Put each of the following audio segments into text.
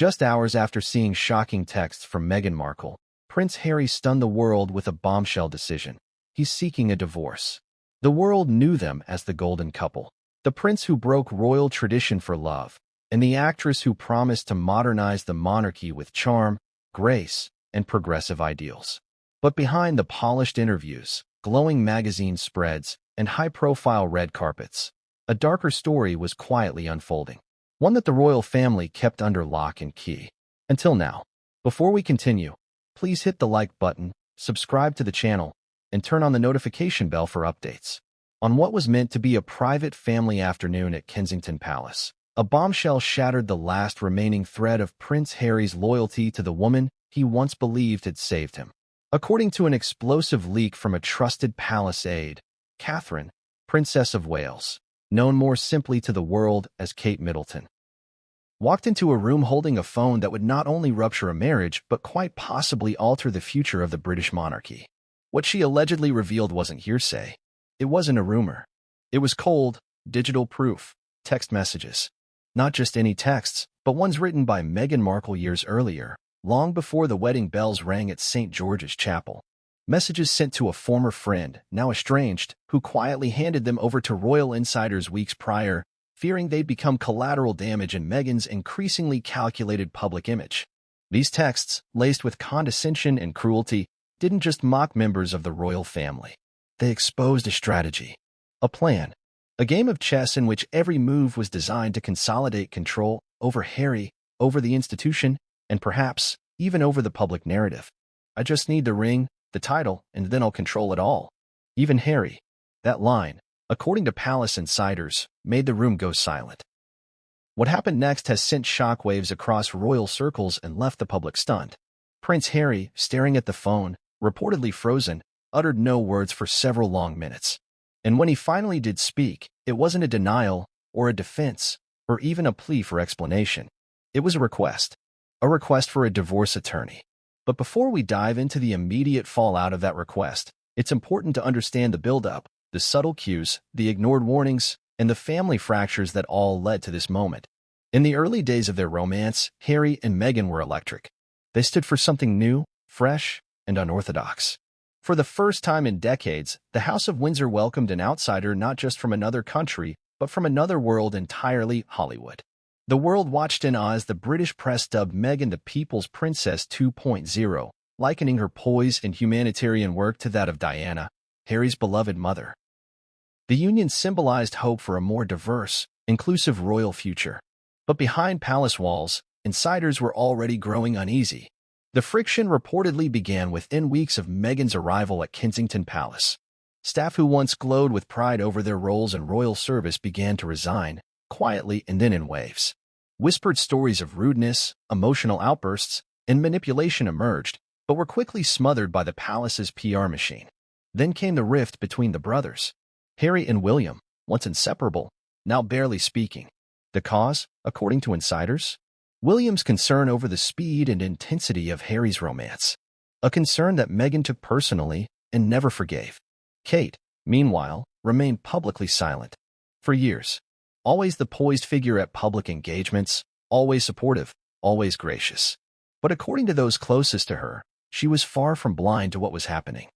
Just hours after seeing shocking texts from Meghan Markle, Prince Harry stunned the world with a bombshell decision. He's seeking a divorce. The world knew them as the golden couple, the prince who broke royal tradition for love, and the actress who promised to modernize the monarchy with charm, grace, and progressive ideals. But behind the polished interviews, glowing magazine spreads, and high-profile red carpets, a darker story was quietly unfolding, one that the royal family kept under lock and key. Until now. Before we continue, please hit the like button, subscribe to the channel, and turn on the notification bell for updates. On what was meant to be a private family afternoon at Kensington Palace, a bombshell shattered the last remaining thread of Prince Harry's loyalty to the woman he once believed had saved him. According to an explosive leak from a trusted palace aide, Catherine, Princess of Wales, known more simply to the world as Kate Middleton, walked into a room holding a phone that would not only rupture a marriage but quite possibly alter the future of the British monarchy. What she allegedly revealed wasn't hearsay. It wasn't a rumor. It was cold, digital proof, text messages. Not just any texts, but ones written by Meghan Markle years earlier, long before the wedding bells rang at St. George's Chapel. Messages sent to a former friend, now estranged, who quietly handed them over to royal insiders weeks prior, fearing they'd become collateral damage in Meghan's increasingly calculated public image. These texts, laced with condescension and cruelty, didn't just mock members of the royal family. They exposed a strategy, a plan, a game of chess in which every move was designed to consolidate control over Harry, over the institution, and perhaps even over the public narrative. I just need the ring, the title, and then I'll control it all. Even Harry. That line, according to palace insiders, made the room go silent. What happened next has sent shockwaves across royal circles and left the public stunned. Prince Harry, staring at the phone, reportedly frozen, uttered no words for several long minutes. And when he finally did speak, it wasn't a denial, or a defense, or even a plea for explanation. It was a request for a divorce attorney. But before we dive into the immediate fallout of that request, it's important to understand the build-up, the subtle cues, the ignored warnings, and the family fractures that all led to this moment. In the early days of their romance, Harry and Meghan were electric. They stood for something new, fresh, and unorthodox. For the first time in decades, the House of Windsor welcomed an outsider not just from another country, but from another world entirely, Hollywood. The world watched in awe as the British press dubbed Meghan the People's Princess 2.0, likening her poise and humanitarian work to that of Diana, Harry's beloved mother. The union symbolized hope for a more diverse, inclusive royal future. But behind palace walls, insiders were already growing uneasy. The friction reportedly began within weeks of Meghan's arrival at Kensington Palace. Staff who once glowed with pride over their roles in royal service began to resign, quietly and then in waves. Whispered stories of rudeness, emotional outbursts, and manipulation emerged, but were quickly smothered by the palace's PR machine. Then came the rift between the brothers. Harry and William, once inseparable, now barely speaking. The cause, according to insiders? William's concern over the speed and intensity of Harry's romance. A concern that Meghan took personally and never forgave. Kate, meanwhile, remained publicly silent. For years. Always the poised figure at public engagements, always supportive, always gracious. But according to those closest to her, she was far from blind to what was happening.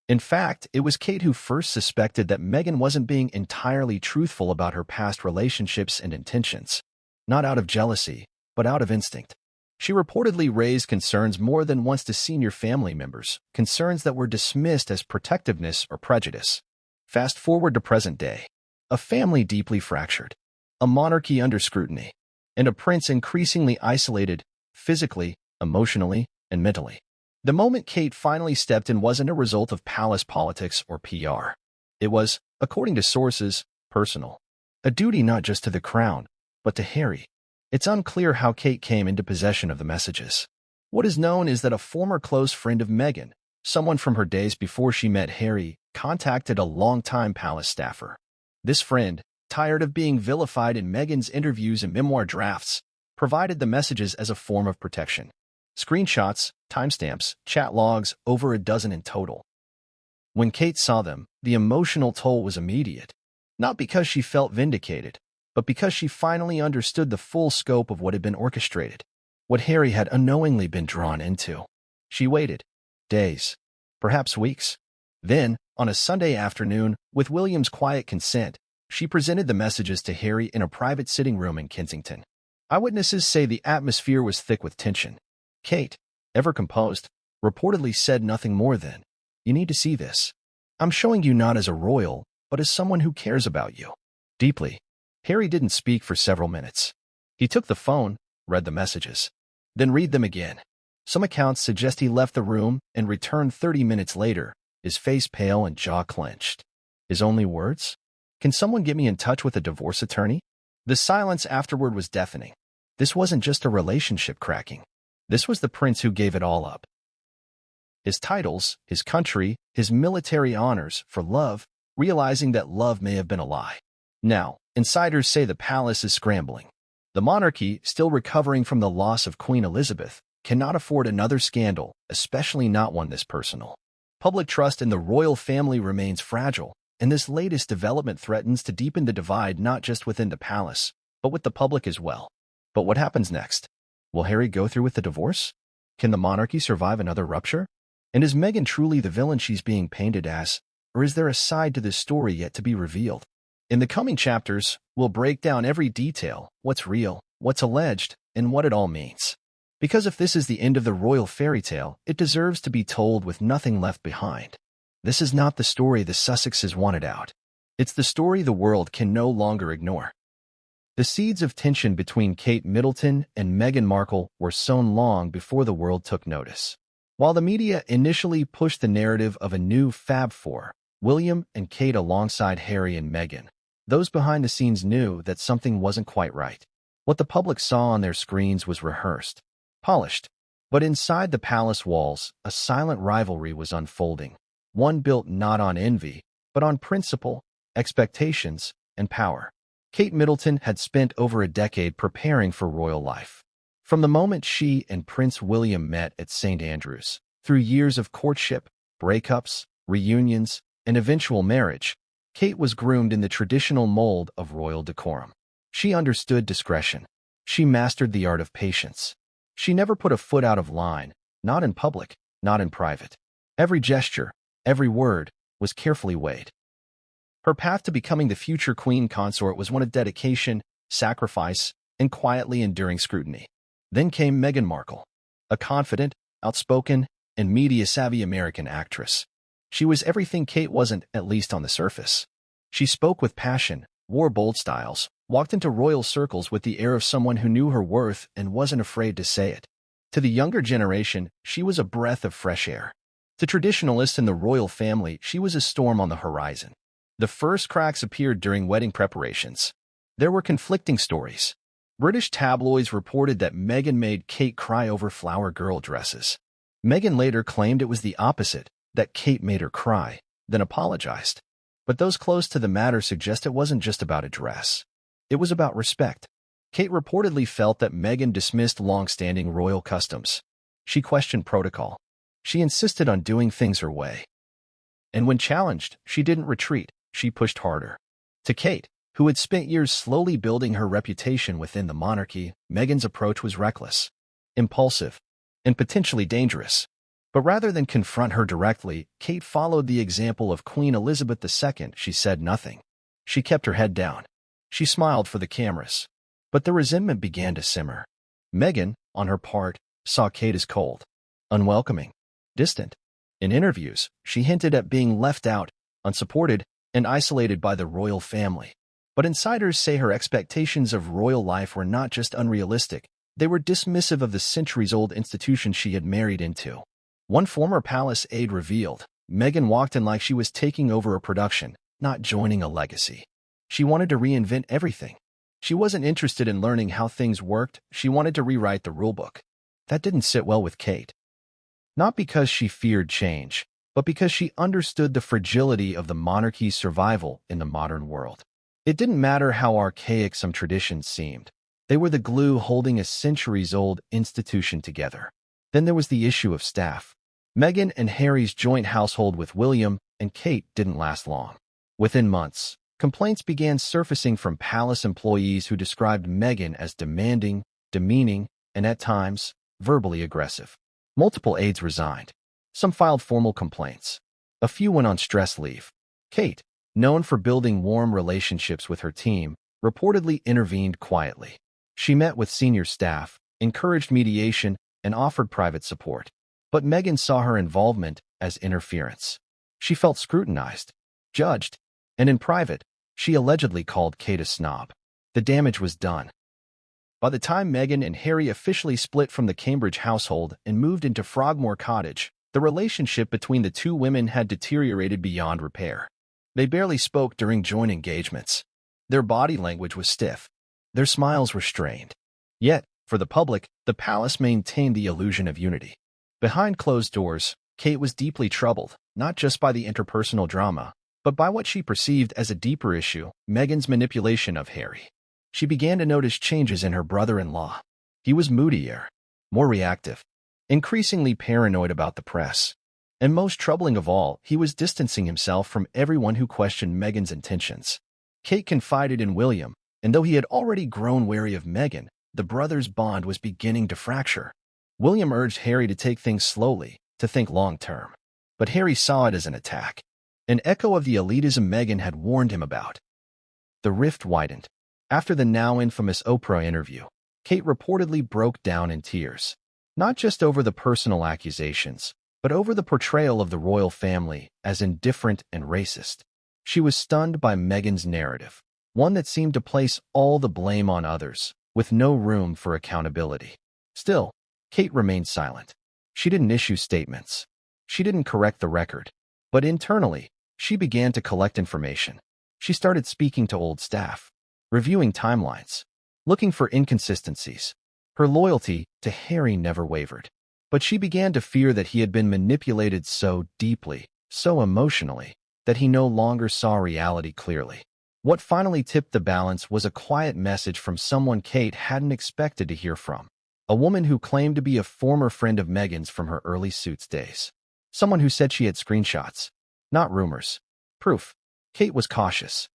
In fact, it was Kate who first suspected that Meghan wasn't being entirely truthful about her past relationships and intentions. Not out of jealousy, but out of instinct. She reportedly raised concerns more than once to senior family members, concerns that were dismissed as protectiveness or prejudice. Fast forward to present day. A family deeply fractured, a monarchy under scrutiny, and a prince increasingly isolated, physically, emotionally, and mentally. The moment Kate finally stepped in wasn't a result of palace politics or PR. It was, according to sources, personal. A duty not just to the crown, but to Harry. It's unclear how Kate came into possession of the messages. What is known is that a former close friend of Meghan, someone from her days before she met Harry, contacted a longtime palace staffer. This friend, tired of being vilified in Meghan's interviews and memoir drafts, provided the messages as a form of protection. Screenshots, timestamps, chat logs, over a dozen in total. When Kate saw them, the emotional toll was immediate. Not because she felt vindicated, but because she finally understood the full scope of what had been orchestrated. what Harry had unknowingly been drawn into. She waited. Days. Perhaps weeks. Then, on a Sunday afternoon, with William's quiet consent, she presented the messages to Harry in a private sitting room in Kensington. Eyewitnesses say the atmosphere was thick with tension. Kate, ever composed, reportedly said nothing more than, "You need to see this. I'm showing you not as a royal, but as someone who cares about you." Deeply. Harry didn't speak for several minutes. He took the phone, read the messages, then read them again. Some accounts suggest he left the room and returned 30 minutes later, his face pale and jaw clenched. His only words? "Can someone get me in touch with a divorce attorney?" The silence afterward was deafening. This wasn't just a relationship cracking. This was the prince who gave it all up. His titles, his country, his military honors for love, realizing that love may have been a lie. Now, insiders say the palace is scrambling. The monarchy, still recovering from the loss of Queen Elizabeth, cannot afford another scandal, especially not one this personal. Public trust in the royal family remains fragile, and this latest development threatens to deepen the divide not just within the palace, but with the public as well. But what happens next? Will Harry go through with the divorce? Can the monarchy survive another rupture? And is Meghan truly the villain she's being painted as, or is there a side to this story yet to be revealed? In the coming chapters, we'll break down every detail, what's real, what's alleged, and what it all means. Because if this is the end of the royal fairy tale, it deserves to be told with nothing left behind. This is not the story the Sussexes wanted out. It's the story the world can no longer ignore. The seeds of tension between Kate Middleton and Meghan Markle were sown long before the world took notice. While the media initially pushed the narrative of a new Fab Four, William and Kate alongside Harry and Meghan, those behind the scenes knew that something wasn't quite right. What the public saw on their screens was rehearsed, polished. But inside the palace walls, a silent rivalry was unfolding, one built not on envy, but on principle, expectations, and power. Kate Middleton had spent over a decade preparing for royal life. From the moment she and Prince William met at St. Andrews, through years of courtship, breakups, reunions, and eventual marriage, Kate was groomed in the traditional mold of royal decorum. She understood discretion. She mastered the art of patience. She never put a foot out of line, not in public, not in private. Every gesture, every word, was carefully weighed. Her path to becoming the future queen consort was one of dedication, sacrifice, and quietly enduring scrutiny. Then came Meghan Markle, a confident, outspoken, and media-savvy American actress. She was everything Kate wasn't, at least on the surface. She spoke with passion, wore bold styles, walked into royal circles with the air of someone who knew her worth and wasn't afraid to say it. To the younger generation, she was a breath of fresh air. To traditionalists in the royal family, she was a storm on the horizon. The first cracks appeared during wedding preparations. There were conflicting stories. British tabloids reported that Meghan made Kate cry over flower girl dresses. Meghan later claimed it was the opposite, that Kate made her cry, then apologized. But those close to the matter suggest it wasn't just about a dress. It was about respect. Kate reportedly felt that Meghan dismissed long-standing royal customs. She questioned protocol. She insisted on doing things her way. And when challenged, she didn't retreat, she pushed harder. To Kate, who had spent years slowly building her reputation within the monarchy, Meghan's approach was reckless, impulsive, and potentially dangerous. But rather than confront her directly, Kate followed the example of Queen Elizabeth II. She said nothing. She kept her head down. She smiled for the cameras. But the resentment began to simmer. Meghan, on her part, saw Kate as cold, unwelcoming, distant. In interviews, she hinted at being left out, unsupported, and isolated by the royal family. But insiders say her expectations of royal life were not just unrealistic, they were dismissive of the centuries-old institution she had married into. One former palace aide revealed, Meghan walked in like she was taking over a production, not joining a legacy. She wanted to reinvent everything. She wasn't interested in learning how things worked, she wanted to rewrite the rulebook. That didn't sit well with Kate. Not because she feared change, but because she understood the fragility of the monarchy's survival in the modern world. It didn't matter how archaic some traditions seemed. They were the glue holding a centuries-old institution together. Then there was the issue of staff. Meghan and Harry's joint household with William and Kate didn't last long. Within months, complaints began surfacing from palace employees who described Meghan as demanding, demeaning, and at times, verbally aggressive. Multiple aides resigned. Some filed formal complaints. A few went on stress leave. Kate, known for building warm relationships with her team, reportedly intervened quietly. She met with senior staff, encouraged mediation, and offered private support. But Meghan saw her involvement as interference. She felt scrutinized, judged, and in private, she allegedly called Kate a snob. The damage was done. By the time Meghan and Harry officially split from the Cambridge household and moved into Frogmore Cottage, the relationship between the two women had deteriorated beyond repair. They barely spoke during joint engagements. Their body language was stiff. Their smiles were strained. Yet, for the public, the palace maintained the illusion of unity. Behind closed doors, Kate was deeply troubled, not just by the interpersonal drama, but by what she perceived as a deeper issue, Meghan's manipulation of Harry. She began to notice changes in her brother-in-law. He was moodier, more reactive, increasingly paranoid about the press. And most troubling of all, he was distancing himself from everyone who questioned Meghan's intentions. Kate confided in William, and though he had already grown wary of Meghan, the brothers' bond was beginning to fracture. William urged Harry to take things slowly, to think long-term. But Harry saw it as an attack, an echo of the elitism Meghan had warned him about. The rift widened. After the now infamous Oprah interview, Kate reportedly broke down in tears, not just over the personal accusations, but over the portrayal of the royal family as indifferent and racist. She was stunned by Meghan's narrative, one that seemed to place all the blame on others, with no room for accountability. Still, Kate remained silent. She didn't issue statements. She didn't correct the record. But internally, she began to collect information. She started speaking to old staff, reviewing timelines, looking for inconsistencies. Her loyalty to Harry never wavered. But she began to fear that he had been manipulated so deeply, so emotionally, that he no longer saw reality clearly. What finally tipped the balance was a quiet message from someone Kate hadn't expected to hear from. A woman who claimed to be a former friend of Meghan's from her early Suits days. Someone who said she had screenshots, not rumors. Proof. Kate was cautious.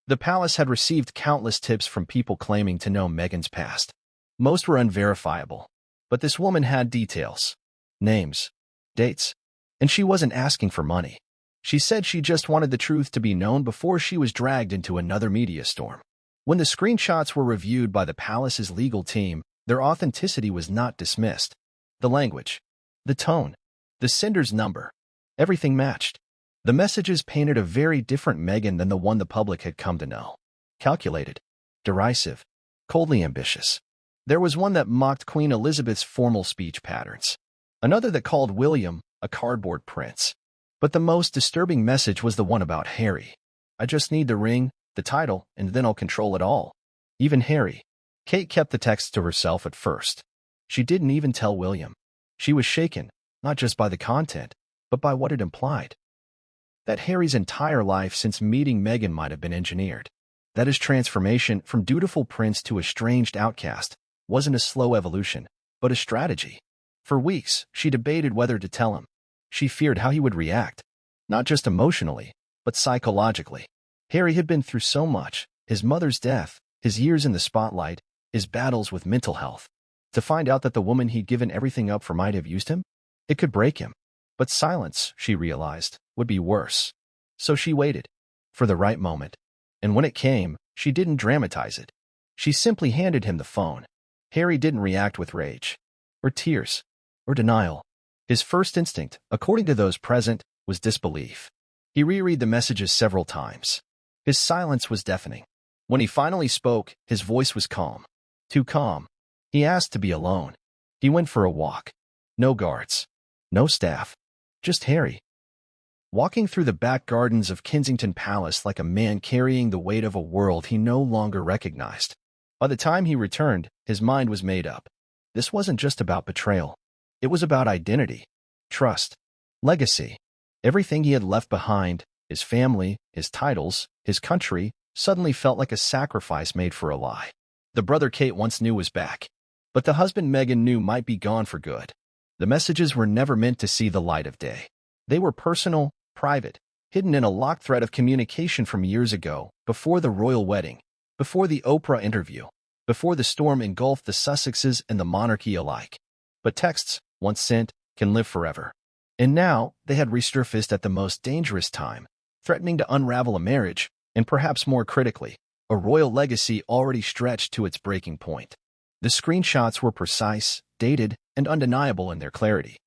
The palace had received countless tips from people claiming to know Meghan's past. Most were unverifiable. But this woman had details. Names. Dates. And she wasn't asking for money. She said she just wanted the truth to be known before she was dragged into another media storm. When the screenshots were reviewed by the palace's legal team, their authenticity was not dismissed. The language, the tone, the sender's number, everything matched. The messages painted a very different Meghan than the one the public had come to know. Calculated, derisive, coldly ambitious. There was one that mocked Queen Elizabeth's formal speech patterns. Another that called William a cardboard prince. But the most disturbing message was the one about Harry. I just need the ring, the title, and then I'll control it all. Even Harry. Kate kept the text to herself at first. She didn't even tell William. She was shaken, not just by the content, but by what it implied. That Harry's entire life since meeting Meghan might have been engineered. That his transformation from dutiful prince to estranged outcast wasn't a slow evolution, but a strategy. For weeks, she debated whether to tell him. She feared how he would react, not just emotionally, but psychologically. Harry had been through so much, his mother's death, his years in the spotlight, his battles with mental health. To find out that the woman he'd given everything up for might have used him? It could break him. But silence, she realized, would be worse. So she waited. For the right moment. And when it came, she didn't dramatize it. She simply handed him the phone. Harry didn't react with rage, or tears, or denial. His first instinct, according to those present, was disbelief. He reread the messages several times. His silence was deafening. When he finally spoke, his voice was calm. Too calm. He asked to be alone. He went for a walk. No guards. No staff. Just Harry. Walking through the back gardens of Kensington Palace like a man carrying the weight of a world he no longer recognized. By the time he returned, his mind was made up. This wasn't just about betrayal. It was about identity, trust, legacy. Everything he had left behind, his family, his titles, his country, suddenly felt like a sacrifice made for a lie. The brother Kate once knew was back, but the husband Meghan knew might be gone for good. The messages were never meant to see the light of day. They were personal, private, hidden in a locked thread of communication from years ago, before the royal wedding, before the Oprah interview. before the storm engulfed the Sussexes and the monarchy alike. But texts, once sent, can live forever. And now, they had resurfaced at the most dangerous time, threatening to unravel a marriage, and perhaps more critically, a royal legacy already stretched to its breaking point. The screenshots were precise, dated, and undeniable in their clarity.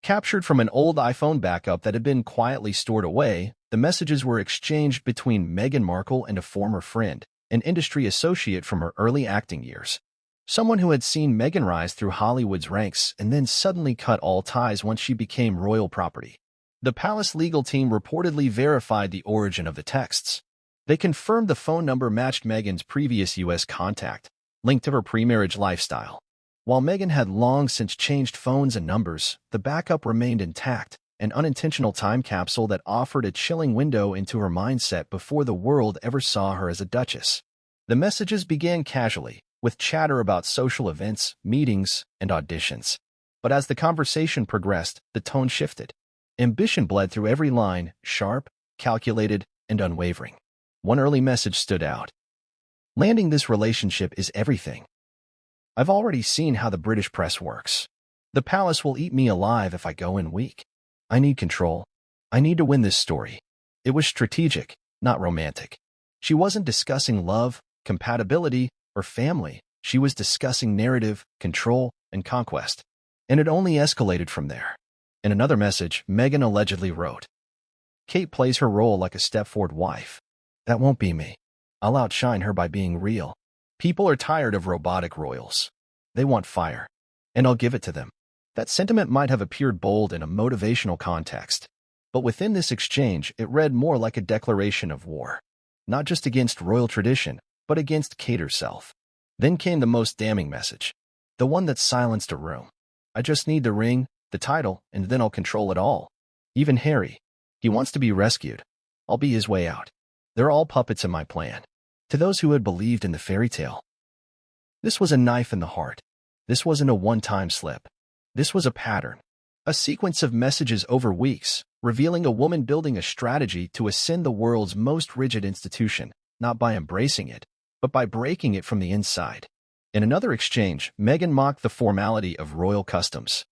Captured from an old iPhone backup that had been quietly stored away, the messages were exchanged between Meghan Markle and a former friend, an industry associate from her early acting years. Someone who had seen Meghan rise through Hollywood's ranks and then suddenly cut all ties once she became royal property. The palace legal team reportedly verified the origin of the texts. They confirmed the phone number matched Meghan's previous U.S. contact, linked to her pre-marriage lifestyle. While Meghan had long since changed phones and numbers, the backup remained intact, an unintentional time capsule that offered a chilling window into her mindset before the world ever saw her as a duchess. The messages began casually, with chatter about social events, meetings, and auditions. But as the conversation progressed, the tone shifted. Ambition bled through every line, sharp, calculated, and unwavering. One early message stood out. "Landing this relationship is everything. I've already seen how the British press works. The palace will eat me alive if I go in weak. I need control. I need to win this story." It was strategic, not romantic. She wasn't discussing love, compatibility, or family. She was discussing narrative, control, and conquest. And it only escalated from there. In another message, Meghan allegedly wrote, "Kate plays her role like a step-forward wife. That won't be me. I'll outshine her by being real. People are tired of robotic royals. They want fire. And I'll give it to them." That sentiment might have appeared bold in a motivational context, but within this exchange it read more like a declaration of war. Not just against royal tradition, but against Kate herself. Then came the most damning message. The one that silenced a room. "I just need the ring, the title, and then I'll control it all. Even Harry. He wants to be rescued. I'll be his way out. They're all puppets in my plan." To those who had believed in the fairy tale, this was a knife in the heart. This wasn't a one-time slip. This was a pattern. A sequence of messages over weeks, revealing a woman building a strategy to ascend the world's most rigid institution, not by embracing it, but by breaking it from the inside. In another exchange, Meghan mocked the formality of royal customs.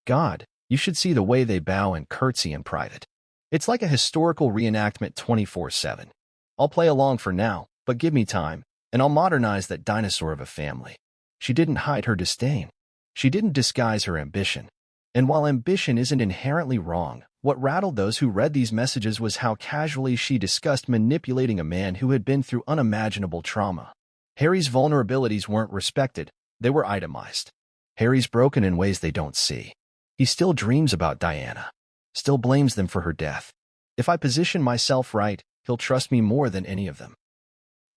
"God, you should see the way they bow and curtsy in private. It's like a historical reenactment 24/7. I'll play along for now, but give me time, and I'll modernize that dinosaur of a family." She didn't hide her disdain. She didn't disguise her ambition. And while ambition isn't inherently wrong, what rattled those who read these messages was how casually she discussed manipulating a man who had been through unimaginable trauma. Harry's vulnerabilities weren't respected, they were itemized. Harry's broken in ways they don't see. He still dreams about Diana. Still blames them for her death. If I position myself right, he'll trust me more than any of them.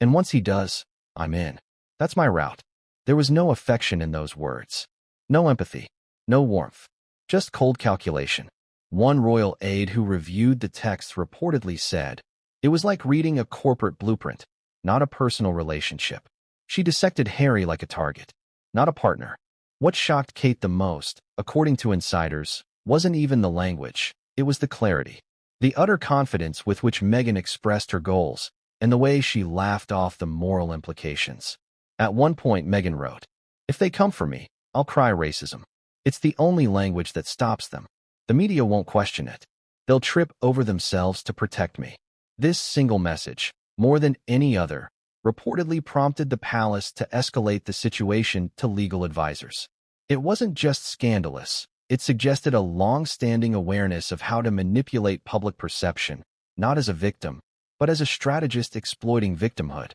And once he does, I'm in. That's my route. There was no affection in those words. No empathy. No warmth. Just cold calculation. One royal aide who reviewed the text reportedly said, "It was like reading a corporate blueprint, not a personal relationship." She dissected Harry like a target, not a partner. What shocked Kate the most, according to insiders, wasn't even the language, it was the clarity. The utter confidence with which Meghan expressed her goals, and the way she laughed off the moral implications. At one point, Meghan wrote, "If they come for me, I'll cry racism. It's the only language that stops them. The media won't question it. They'll trip over themselves to protect me." This single message, more than any other, reportedly prompted the palace to escalate the situation to legal advisors. It wasn't just scandalous. It suggested a long-standing awareness of how to manipulate public perception, not as a victim, but as a strategist exploiting victimhood.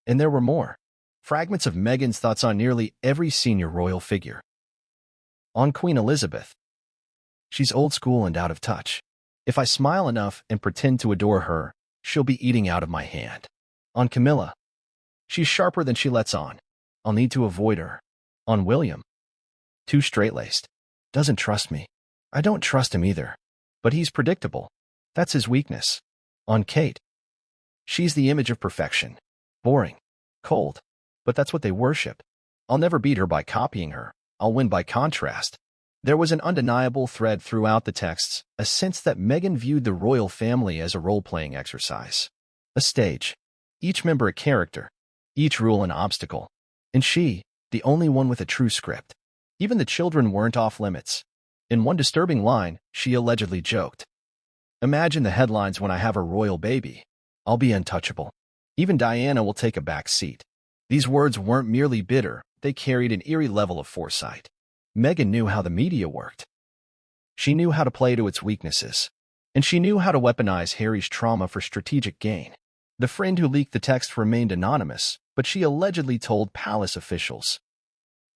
And there were more. Fragments of Meghan's thoughts on nearly every senior royal figure. On Queen Elizabeth. "She's old school and out of touch. If I smile enough and pretend to adore her, she'll be eating out of my hand." On Camilla. "She's sharper than she lets on. I'll need to avoid her." On William. "Too straight-laced. Doesn't trust me. I don't trust him either. But he's predictable. That's his weakness." On Kate. "She's the image of perfection. Boring. Cold. But that's what they worship. I'll never beat her by copying her. I'll win by contrast." There was an undeniable thread throughout the texts, a sense that Meghan viewed the royal family as a role-playing exercise. A stage. Each member a character. each rule an obstacle. And she, the only one with a true script. Even the children weren't off limits. In one disturbing line, she allegedly joked, "Imagine the headlines when I have a royal baby. I'll be untouchable. Even Diana will take a back seat." These words weren't merely bitter, they carried an eerie level of foresight. Meghan knew how the media worked. She knew how to play to its weaknesses. And she knew how to weaponize Harry's trauma for strategic gain. The friend who leaked the text remained anonymous, but she allegedly told palace officials,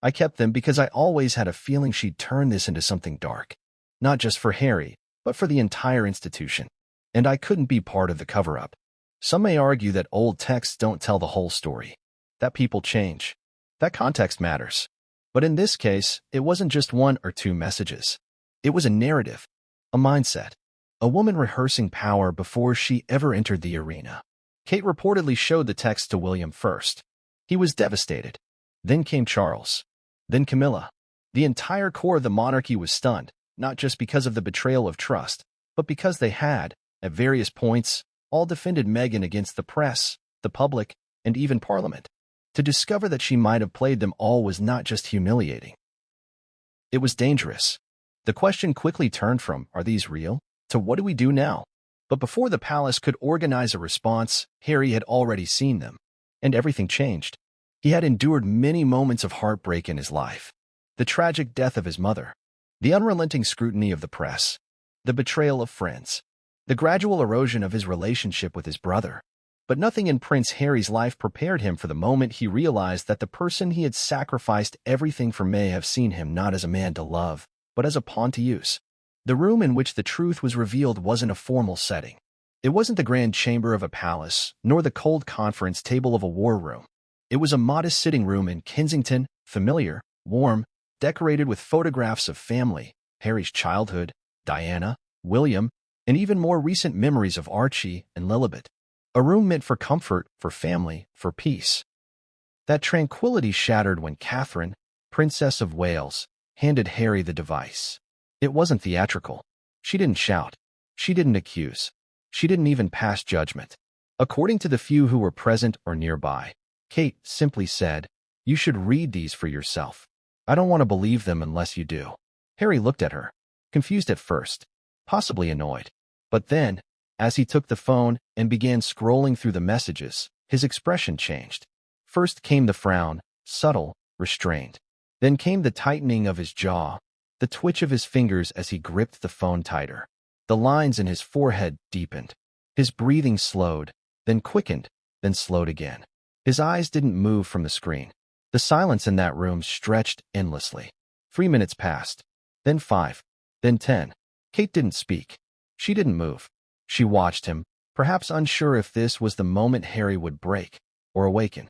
"I kept them because I always had a feeling she'd turn this into something dark. Not just for Harry, but for the entire institution. And I couldn't be part of the cover-up." Some may argue that old texts don't tell the whole story. That people change. That context matters. But in this case, it wasn't just one or two messages. It was a narrative, a mindset, a woman rehearsing power before she ever entered the arena. Kate reportedly showed the text to William first. He was devastated. Then came Charles. Then Camilla. The entire core of the monarchy was stunned, not just because of the betrayal of trust, but because they had, at various points, all defended Meghan against the press, the public, and even Parliament. To discover that she might have played them all was not just humiliating. It was dangerous. The question quickly turned from, "Are these real?" to "What do we do now?" But before the palace could organize a response, Harry had already seen them. And everything changed. He had endured many moments of heartbreak in his life. The tragic death of his mother. The unrelenting scrutiny of the press. The betrayal of friends. The gradual erosion of his relationship with his brother. But nothing in Prince Harry's life prepared him for the moment he realized that the person he had sacrificed everything for may have seen him not as a man to love, but as a pawn to use. The room in which the truth was revealed wasn't a formal setting. It wasn't the grand chamber of a palace, nor the cold conference table of a war room. It was a modest sitting room in Kensington, familiar, warm, decorated with photographs of family, Harry's childhood, Diana, William, and even more recent memories of Archie and Lilibet. A room meant for comfort, for family, for peace. That tranquility shattered when Catherine, Princess of Wales, handed Harry the device. It wasn't theatrical. She didn't shout. She didn't accuse. She didn't even pass judgment. According to the few who were present or nearby, Kate simply said, "You should read these for yourself. I don't want to believe them unless you do." Harry looked at her, confused at first, possibly annoyed. But then, as he took the phone and began scrolling through the messages, his expression changed. First came the frown, subtle, restrained. Then came the tightening of his jaw, the twitch of his fingers as he gripped the phone tighter. The lines in his forehead deepened. His breathing slowed, then quickened, then slowed again. His eyes didn't move from the screen. The silence in that room stretched endlessly. 3 minutes passed, then 5, then 10. Kate didn't speak. She didn't move. She watched him, perhaps unsure if this was the moment Harry would break or awaken.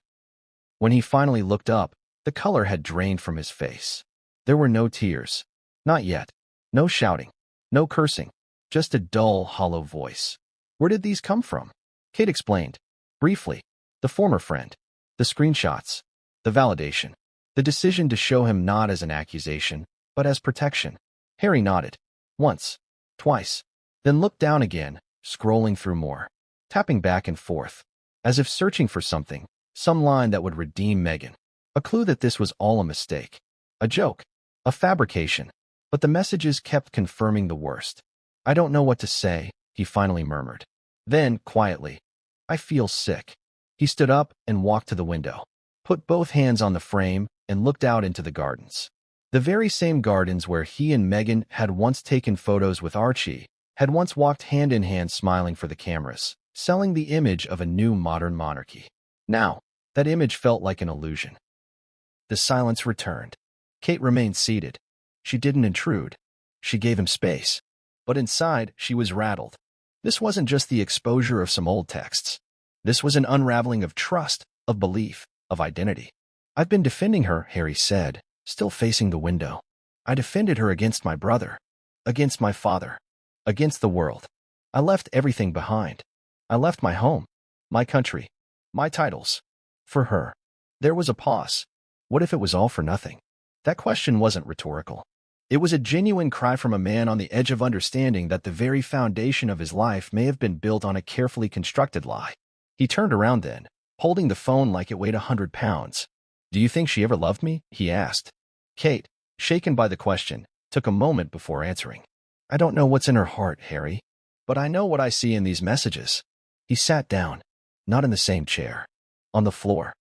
When he finally looked up, the color had drained from his face. There were no tears. Not yet. No shouting. No cursing. Just a dull, hollow voice. Where did these come from? Kate explained. Briefly. The former friend. The screenshots. The validation. The decision to show him not as an accusation, but as protection. Harry nodded. Once. Twice. Then looked down again, scrolling through more. Tapping back and forth. As if searching for something. Some line that would redeem Meghan. A clue that this was all a mistake. A joke. A fabrication. But the messages kept confirming the worst. "I don't know what to say," he finally murmured. Then, quietly, "I feel sick." He stood up and walked to the window, put both hands on the frame, and looked out into the gardens. The very same gardens where he and Meghan had once taken photos with Archie, had once walked hand in hand smiling for the cameras, selling the image of a new modern monarchy. Now, that image felt like an illusion. The silence returned. Kate remained seated. She didn't intrude. She gave him space. But inside, she was rattled. This wasn't just the exposure of some old texts. This was an unraveling of trust, of belief, of identity. "I've been defending her," Harry said, still facing the window. "I defended her against my brother, against my father, against the world. I left everything behind. I left my home, my country, my titles. For her." There was a pause. What if it was all for nothing? That question wasn't rhetorical. It was a genuine cry from a man on the edge of understanding that the very foundation of his life may have been built on a carefully constructed lie. He turned around then, holding the phone like it weighed 100 pounds. "Do you think she ever loved me?" he asked. Kate, shaken by the question, took a moment before answering. "I don't know what's in her heart, Harry, but I know what I see in these messages." He sat down, not in the same chair, on the floor,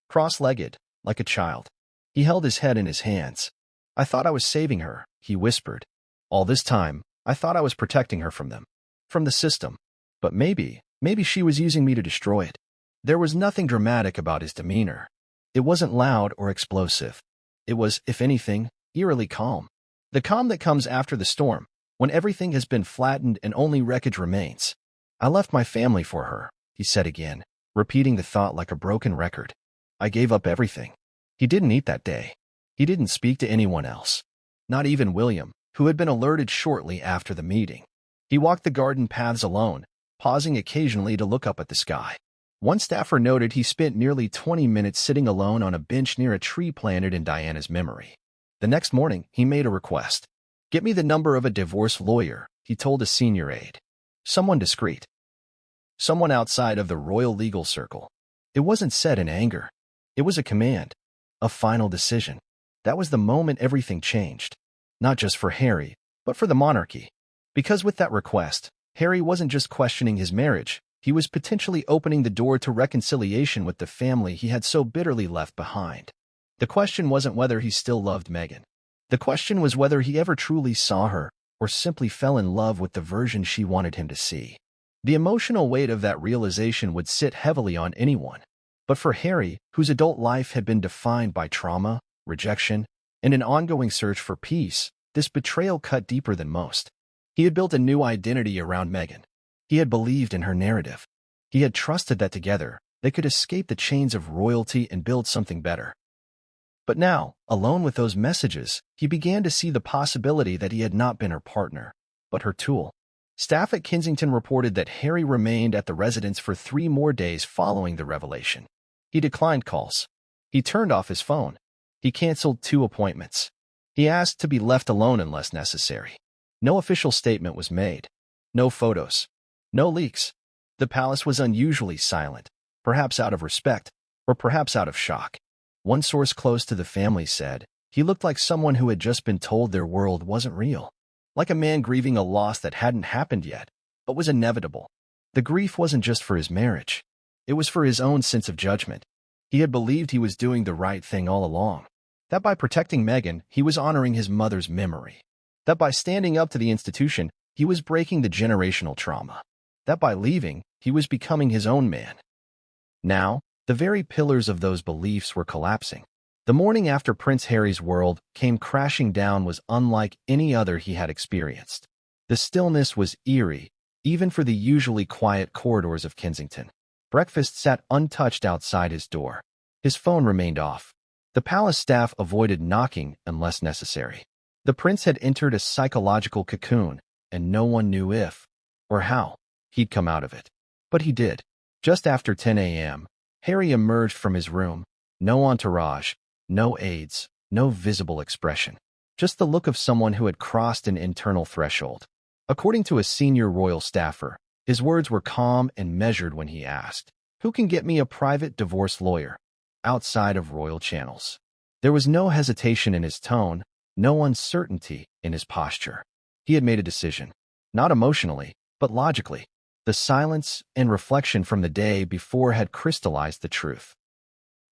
cross-legged, like a child. He held his head in his hands. "I thought I was saving her," he whispered. "All this time, I thought I was protecting her from them, from the system. But maybe she was using me to destroy it." There was nothing dramatic about his demeanor. It wasn't loud or explosive. It was, if anything, eerily calm. The calm that comes after the storm, when everything has been flattened and only wreckage remains. "I left my family for her," he said again, repeating the thought like a broken record. "I gave up everything." He didn't eat that day. He didn't speak to anyone else. Not even William, who had been alerted shortly after the meeting. He walked the garden paths alone, pausing occasionally to look up at the sky. One staffer noted he spent nearly 20 minutes sitting alone on a bench near a tree planted in Diana's memory. The next morning, he made a request. "Get me the number of a divorce lawyer," he told a senior aide. Someone discreet. Someone outside of the royal legal circle. It wasn't said in anger. It was a command. A final decision. That was the moment everything changed. Not just for Harry, but for the monarchy. Because with that request, Harry wasn't just questioning his marriage, he was potentially opening the door to reconciliation with the family he had so bitterly left behind. The question wasn't whether he still loved Meghan. The question was whether he ever truly saw her, or simply fell in love with the version she wanted him to see. The emotional weight of that realization would sit heavily on anyone. But for Harry, whose adult life had been defined by trauma, rejection, and an ongoing search for peace, this betrayal cut deeper than most. He had built a new identity around Meghan. He had believed in her narrative. He had trusted that together, they could escape the chains of royalty and build something better. But now, alone with those messages, he began to see the possibility that he had not been her partner, but her tool. Staff at Kensington reported that Harry remained at the residence for 3 more days following the revelation. He declined calls. He turned off his phone. He canceled 2 appointments. He asked to be left alone unless necessary. No official statement was made. No photos. No leaks. The palace was unusually silent, perhaps out of respect, or perhaps out of shock. One source close to the family said, he looked like someone who had just been told their world wasn't real. Like a man grieving a loss that hadn't happened yet, but was inevitable. The grief wasn't just for his marriage. It was for his own sense of judgment. He had believed he was doing the right thing all along. That by protecting Meghan, he was honoring his mother's memory. That by standing up to the institution, he was breaking the generational trauma. That by leaving, he was becoming his own man. Now, the very pillars of those beliefs were collapsing. The morning after Prince Harry's world came crashing down was unlike any other he had experienced. The stillness was eerie, even for the usually quiet corridors of Kensington. Breakfast sat untouched outside his door. His phone remained off. The palace staff avoided knocking unless necessary. The prince had entered a psychological cocoon, and no one knew if, or how, he'd come out of it. But he did. Just after 10 a.m., Harry emerged from his room. No entourage, no aides, no visible expression. Just the look of someone who had crossed an internal threshold. According to a senior royal staffer, his words were calm and measured when he asked, "Who can get me a private divorce lawyer?" outside of royal channels. There was no hesitation in his tone, no uncertainty in his posture. He had made a decision, not emotionally, but logically. The silence and reflection from the day before had crystallized the truth.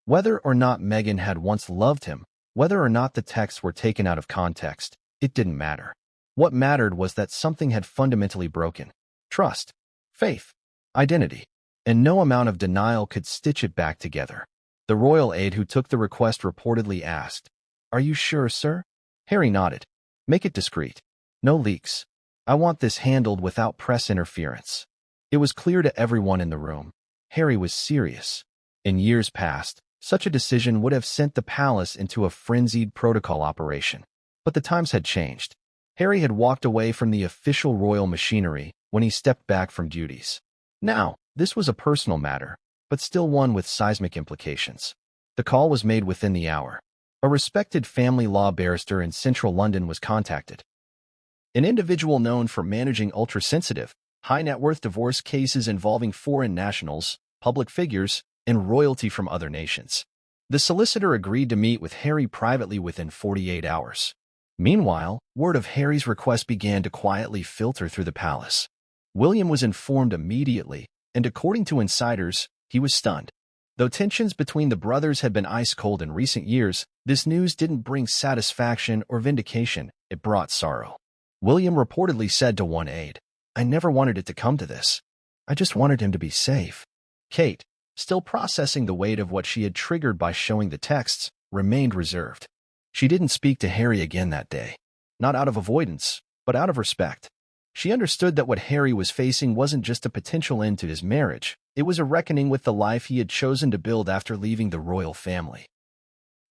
Whether or not Meghan had once loved him, whether or not the texts were taken out of context, it didn't matter. What mattered was that something had fundamentally broken. Trust, faith, identity, and no amount of denial could stitch it back together. The royal aide who took the request reportedly asked, "Are you sure, sir?" Harry nodded. "Make it discreet. No leaks. I want this handled without press interference." It was clear to everyone in the room. Harry was serious. In years past, such a decision would have sent the palace into a frenzied protocol operation. But the times had changed. Harry had walked away from the official royal machinery when he stepped back from duties. Now, this was a personal matter, but still one with seismic implications. The call was made within the hour. A respected family law barrister in central London was contacted. An individual known for managing ultra-sensitive, high-net-worth divorce cases involving foreign nationals, public figures, and royalty from other nations. The solicitor agreed to meet with Harry privately within 48 hours. Meanwhile, word of Harry's request began to quietly filter through the palace. William was informed immediately, and according to insiders, he was stunned. Though tensions between the brothers had been ice-cold in recent years, this news didn't bring satisfaction or vindication, it brought sorrow. William reportedly said to one aide, "I never wanted it to come to this. I just wanted him to be safe." Kate, still processing the weight of what she had triggered by showing the texts, remained reserved. She didn't speak to Harry again that day, not out of avoidance, but out of respect. She understood that what Harry was facing wasn't just a potential end to his marriage, it was a reckoning with the life he had chosen to build after leaving the royal family.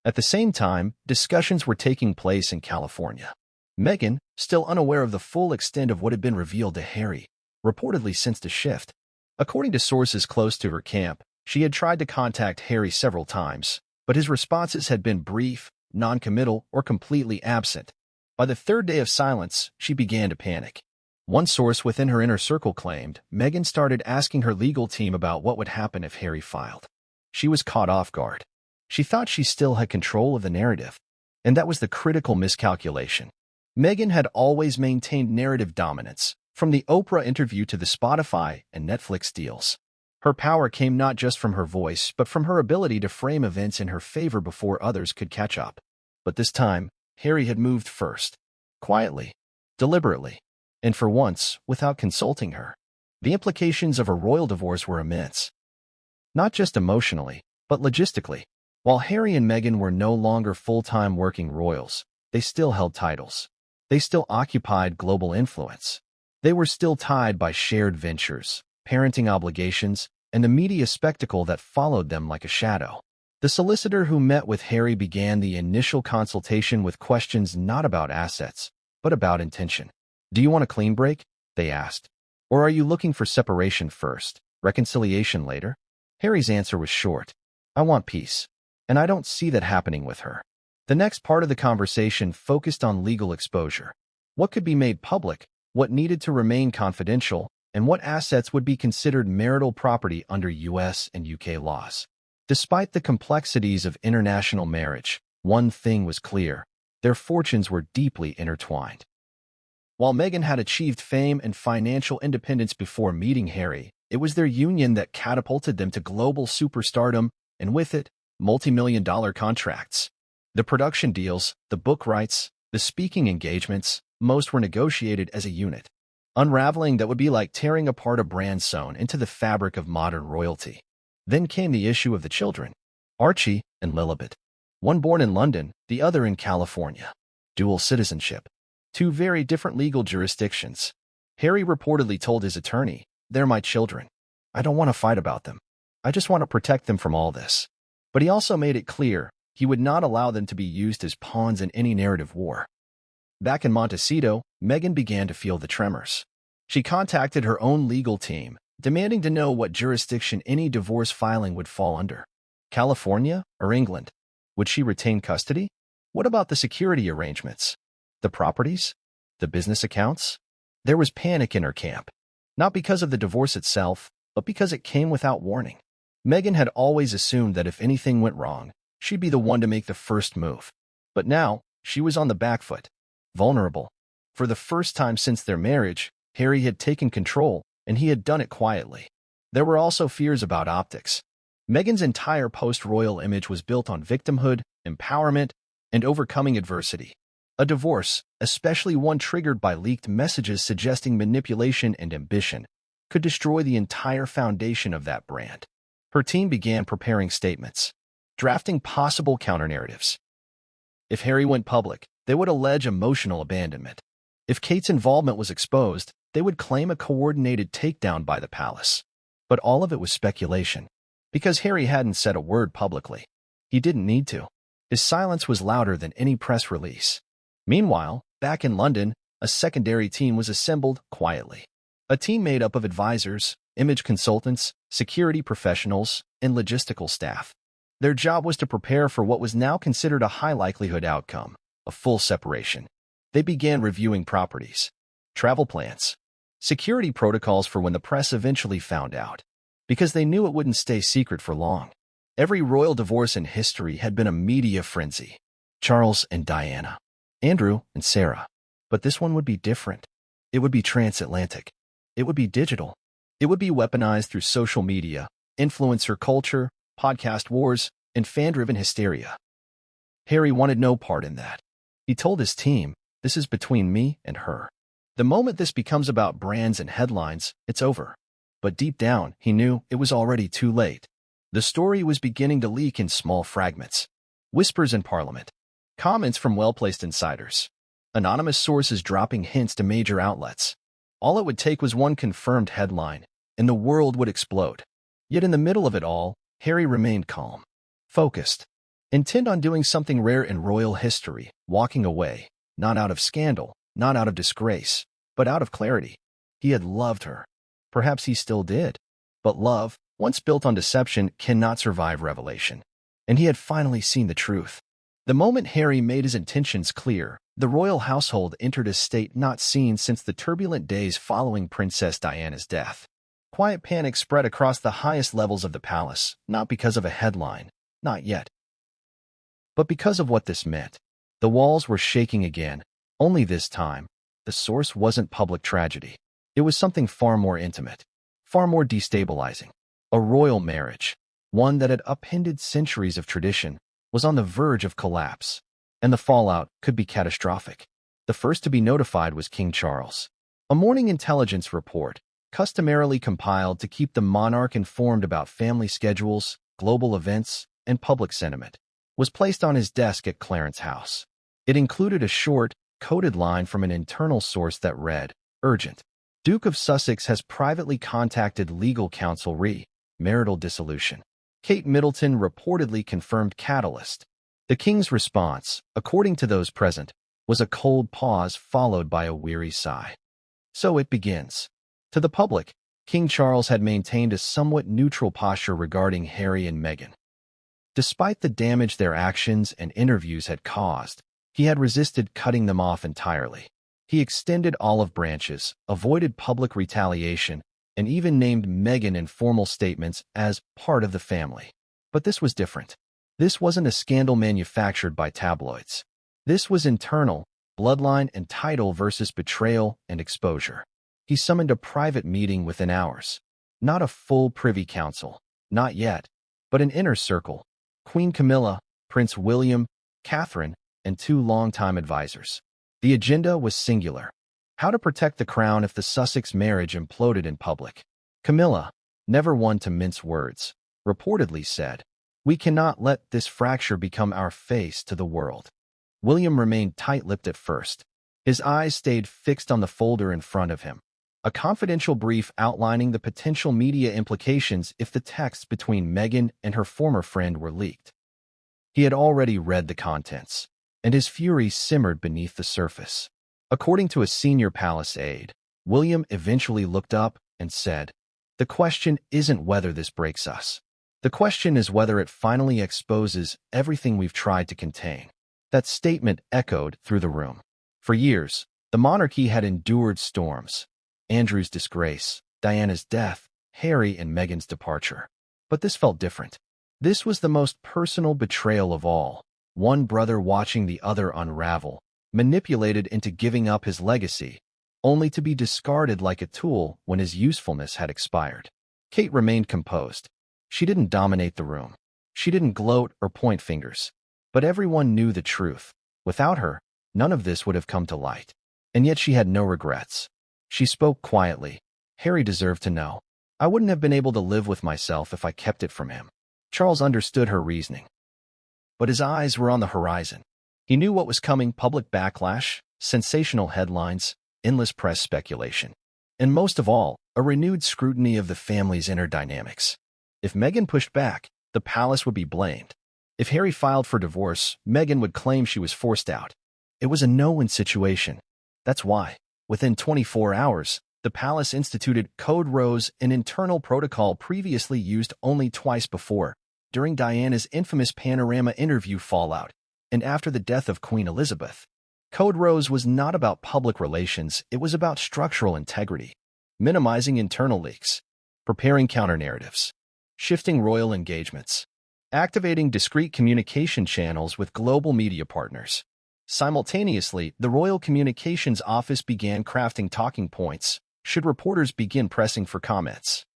At the same time, discussions were taking place in California. Meghan, still unaware of the full extent of what had been revealed to Harry, reportedly sensed a shift. According to sources close to her camp, she had tried to contact Harry several times, but his responses had been brief, non-committal, or completely absent. By the third day of silence, she began to panic. One source within her inner circle claimed Meghan started asking her legal team about what would happen if Harry filed. She was caught off guard. She thought she still had control of the narrative, and that was the critical miscalculation. Meghan had always maintained narrative dominance, from the Oprah interview to the Spotify and Netflix deals. Her power came not just from her voice, but from her ability to frame events in her favor before others could catch up. But this time, Harry had moved first. Quietly, deliberately, and for once, without consulting her. The implications of a royal divorce were immense. Not just emotionally, but logistically. While Harry and Meghan were no longer full-time working royals, they still held titles. They still occupied global influence. They were still tied by shared ventures, parenting obligations, and the media spectacle that followed them like a shadow. The solicitor who met with Harry began the initial consultation with questions not about assets, but about intention. "Do you want a clean break?" they asked. "Or are you looking for separation first, reconciliation later?" Harry's answer was short. "I want peace, and I don't see that happening with her." The next part of the conversation focused on legal exposure. What could be made public, what needed to remain confidential, and what assets would be considered marital property under US and UK laws. Despite the complexities of international marriage, one thing was clear: their fortunes were deeply intertwined. While Meghan had achieved fame and financial independence before meeting Harry, it was their union that catapulted them to global superstardom, and with it, multi-million-dollar contracts. The production deals, the book rights, the speaking engagements, most were negotiated as a unit. Unraveling that would be like tearing apart a brand sewn into the fabric of modern royalty. Then came the issue of the children, Archie and Lilibet. One born in London, the other in California. Dual citizenship. Two very different legal jurisdictions. Harry reportedly told his attorney, "They're my children. I don't want to fight about them. I just want to protect them from all this." But he also made it clear he would not allow them to be used as pawns in any narrative war. Back in Montecito, Meghan began to feel the tremors. She contacted her own legal team, demanding to know what jurisdiction any divorce filing would fall under. California or England? Would she retain custody? What about the security arrangements? The properties? The business accounts? There was panic in her camp, not because of the divorce itself, but because it came without warning. Meghan had always assumed that if anything went wrong, she'd be the one to make the first move. But now, she was on the back foot, vulnerable. For the first time since their marriage, Harry had taken control, and he had done it quietly. There were also fears about optics. Meghan's entire post-royal image was built on victimhood, empowerment, and overcoming adversity. A divorce, especially one triggered by leaked messages suggesting manipulation and ambition, could destroy the entire foundation of that brand. Her team began preparing statements, drafting possible counter-narratives. If Harry went public, they would allege emotional abandonment. If Kate's involvement was exposed, they would claim a coordinated takedown by the palace. But all of it was speculation, because Harry hadn't said a word publicly. He didn't need to. His silence was louder than any press release. Meanwhile, back in London, a secondary team was assembled quietly. A team made up of advisors, image consultants, security professionals, and logistical staff. Their job was to prepare for what was now considered a high-likelihood outcome, a full separation. They began reviewing properties, travel plans, security protocols for when the press eventually found out, because they knew it wouldn't stay secret for long. Every royal divorce in history had been a media frenzy. Charles and Diana, Andrew and Sarah. But this one would be different. It would be transatlantic. It would be digital. It would be weaponized through social media, influencer culture, podcast wars, and fan-driven hysteria. Harry wanted no part in that. He told his team, "This is between me and her. The moment this becomes about brands and headlines, it's over." But deep down, he knew it was already too late. The story was beginning to leak in small fragments. Whispers in Parliament. Comments from well-placed insiders. Anonymous sources dropping hints to major outlets. All it would take was one confirmed headline, and the world would explode. Yet in the middle of it all, Harry remained calm, focused, intent on doing something rare in royal history, walking away, not out of scandal, not out of disgrace, but out of clarity. He had loved her. Perhaps he still did. But love, once built on deception, cannot survive revelation. And he had finally seen the truth. The moment Harry made his intentions clear, the royal household entered a state not seen since the turbulent days following Princess Diana's death. Quiet panic spread across the highest levels of the palace, not because of a headline, not yet, but because of what this meant. The walls were shaking again, only this time, the source wasn't public tragedy. It was something far more intimate, far more destabilizing. A royal marriage, one that had upended centuries of tradition, was on the verge of collapse, and the fallout could be catastrophic. The first to be notified was King Charles. A morning intelligence report, customarily compiled to keep the monarch informed about family schedules, global events, and public sentiment, was placed on his desk at Clarence House. It included a short, coded line from an internal source that read, "Urgent. Duke of Sussex has privately contacted legal counsel re. Marital dissolution. Kate Middleton reportedly confirmed catalyst." The king's response, according to those present, was a cold pause followed by a weary sigh. So it begins. To the public, King Charles had maintained a somewhat neutral posture regarding Harry and Meghan. Despite the damage their actions and interviews had caused, he had resisted cutting them off entirely. He extended olive branches, avoided public retaliation, and even named Meghan in formal statements as part of the family. But this was different. This wasn't a scandal manufactured by tabloids. This was internal, bloodline and title versus betrayal and exposure. He summoned a private meeting within hours. Not a full privy council, not yet, but an inner circle. Queen Camilla, Prince William, Catherine, and 2 longtime advisors. The agenda was singular. How to protect the crown if the Sussex marriage imploded in public. Camilla, never one to mince words, reportedly said, "We cannot let this fracture become our face to the world." William remained tight-lipped at first. His eyes stayed fixed on the folder in front of him. A confidential brief outlining the potential media implications if the texts between Meghan and her former friend were leaked. He had already read the contents, and his fury simmered beneath the surface. According to a senior palace aide, William eventually looked up and said, "The question isn't whether this breaks us. The question is whether it finally exposes everything we've tried to contain." That statement echoed through the room. For years, the monarchy had endured storms. Andrew's disgrace, Diana's death, Harry and Meghan's departure. But this felt different. This was the most personal betrayal of all. One brother watching the other unravel, manipulated into giving up his legacy, only to be discarded like a tool when his usefulness had expired. Kate remained composed. She didn't dominate the room. She didn't gloat or point fingers. But everyone knew the truth. Without her, none of this would have come to light. And yet she had no regrets. She spoke quietly. "Harry deserved to know. I wouldn't have been able to live with myself if I kept it from him." Charles understood her reasoning. But his eyes were on the horizon. He knew what was coming: public backlash, sensational headlines, endless press speculation, and most of all, a renewed scrutiny of the family's inner dynamics. If Meghan pushed back, the palace would be blamed. If Harry filed for divorce, Meghan would claim she was forced out. It was a no-win situation. That's why, within 24 hours, the palace instituted Code Rose, an internal protocol previously used only twice before, during Diana's infamous Panorama interview fallout, and after the death of Queen Elizabeth. Code Rose was not about public relations, it was about structural integrity, minimizing internal leaks, preparing counter-narratives, shifting royal engagements. activating discreet communication channels with global media partners. Simultaneously, the Royal Communications Office began crafting talking points should reporters begin pressing for comments.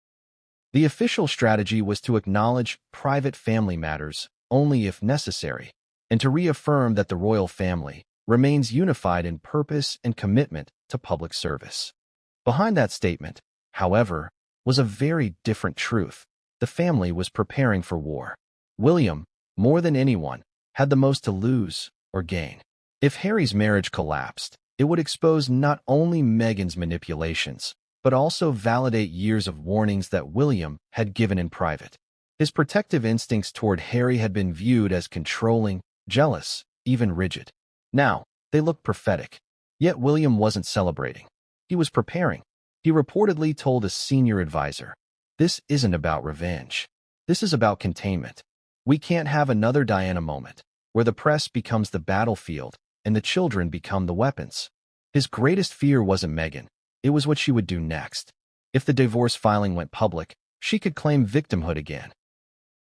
The official strategy was to acknowledge private family matters only if necessary, and to reaffirm that the royal family remains unified in purpose and commitment to public service. Behind that statement, however, was a very different truth. The family was preparing for war. William, more than anyone, had the most to lose or gain. If Harry's marriage collapsed, it would expose not only Meghan's manipulations, but also validate years of warnings that William had given in private. His protective instincts toward Harry had been viewed as controlling, jealous, even rigid. Now, they looked prophetic. Yet William wasn't celebrating. He was preparing. He reportedly told a senior advisor, "This isn't about revenge. This is about containment. We can't have another Diana moment, where the press becomes the battlefield and the children become the weapons." His greatest fear wasn't Meghan. It was what she would do next. If the divorce filing went public, she could claim victimhood again.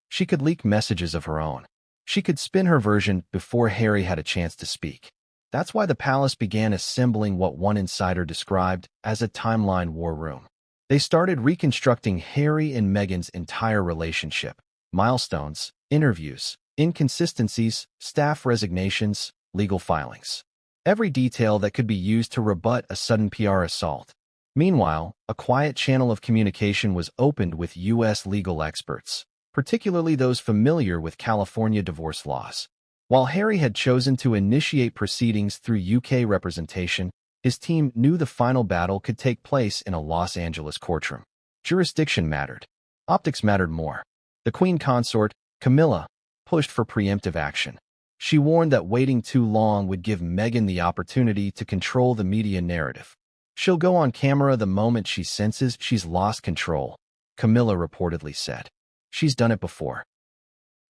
She could leak messages of her own. She could spin her version before Harry had a chance to speak. That's why the palace began assembling what one insider described as a timeline war room. They started reconstructing Harry and Meghan's entire relationship. Milestones, interviews, inconsistencies, staff resignations, legal filings. Every detail that could be used to rebut a sudden PR assault. Meanwhile, a quiet channel of communication was opened with U.S. legal experts, particularly those familiar with California divorce laws. While Harry had chosen to initiate proceedings through UK representation, his team knew the final battle could take place in a Los Angeles courtroom. Jurisdiction mattered. Optics mattered more. The Queen Consort, Camilla, pushed for preemptive action. She warned that waiting too long would give Meghan the opportunity to control the media narrative. "She'll go on camera the moment she senses she's lost control," Camilla reportedly said. "She's done it before.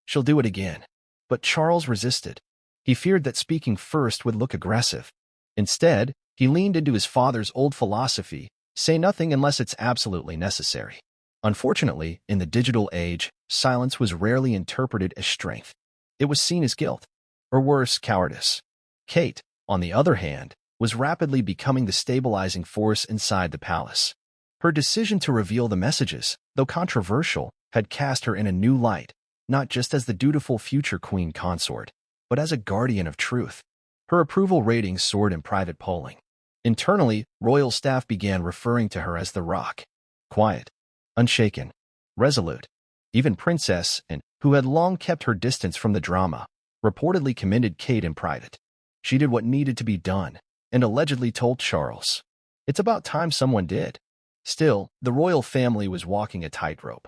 She'll do it again." But Charles resisted. He feared that speaking first would look aggressive. Instead, he leaned into his father's old philosophy, say nothing unless it's absolutely necessary. Unfortunately, in the digital age, silence was rarely interpreted as strength. It was seen as guilt, or worse, cowardice. Kate, on the other hand, was rapidly becoming the stabilizing force inside the palace. Her decision to reveal the messages, though controversial, had cast her in a new light, not just as the dutiful future queen consort, but as a guardian of truth. Her approval ratings soared in private polling. Internally, royal staff began referring to her as the Rock. Quiet, unshaken, resolute. Even Princess Anne, who had long kept her distance from the drama, reportedly commended Kate in private. She did what needed to be done, and allegedly told Charles, "It's about time someone did." Still, the royal family was walking a tightrope.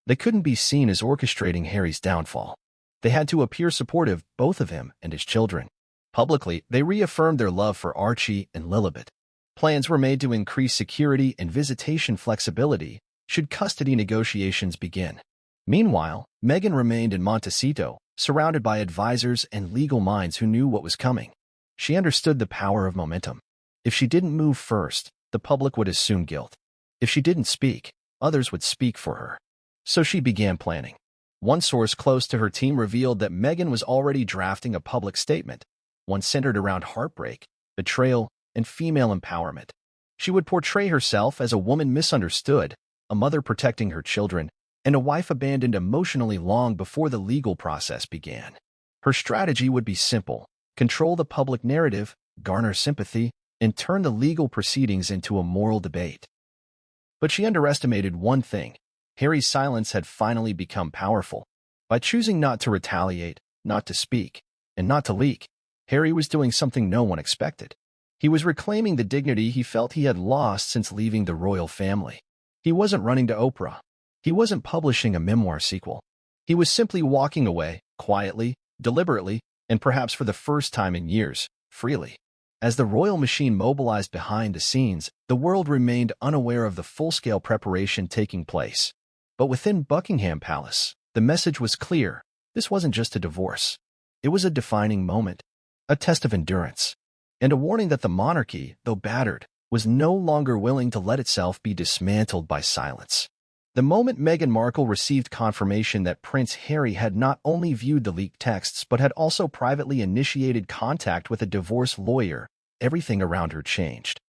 They couldn't be seen as orchestrating Harry's downfall. They had to appear supportive, both of him and his children. Publicly, they reaffirmed their love for Archie and Lilibet. Plans were made to increase security and visitation flexibility should custody negotiations begin. Meanwhile, Meghan remained in Montecito, surrounded by advisors and legal minds who knew what was coming. She understood the power of momentum. If she didn't move first, the public would assume guilt. If she didn't speak, others would speak for her. So she began planning. One source close to her team revealed that Meghan was already drafting a public statement, one centered around heartbreak, betrayal, and female empowerment. She would portray herself as a woman misunderstood, a mother protecting her children, and a wife abandoned emotionally long before the legal process began. Her strategy would be simple: control the public narrative, garner sympathy, and turn the legal proceedings into a moral debate. But she underestimated one thing. Harry's silence had finally become powerful. By choosing not to retaliate, not to speak, and not to leak, Harry was doing something no one expected. He was reclaiming the dignity he felt he had lost since leaving the royal family. He wasn't running to Oprah. He wasn't publishing a memoir sequel. He was simply walking away, quietly, deliberately, and perhaps for the first time in years, freely. As the royal machine mobilized behind the scenes, the world remained unaware of the full-scale preparation taking place. But within Buckingham Palace, the message was clear. This wasn't just a divorce. It was a defining moment, a test of endurance, and a warning that the monarchy, though battered, was no longer willing to let itself be dismantled by silence. The moment Meghan Markle received confirmation that Prince Harry had not only viewed the leaked texts but had also privately initiated contact with a divorce lawyer, everything around her changed.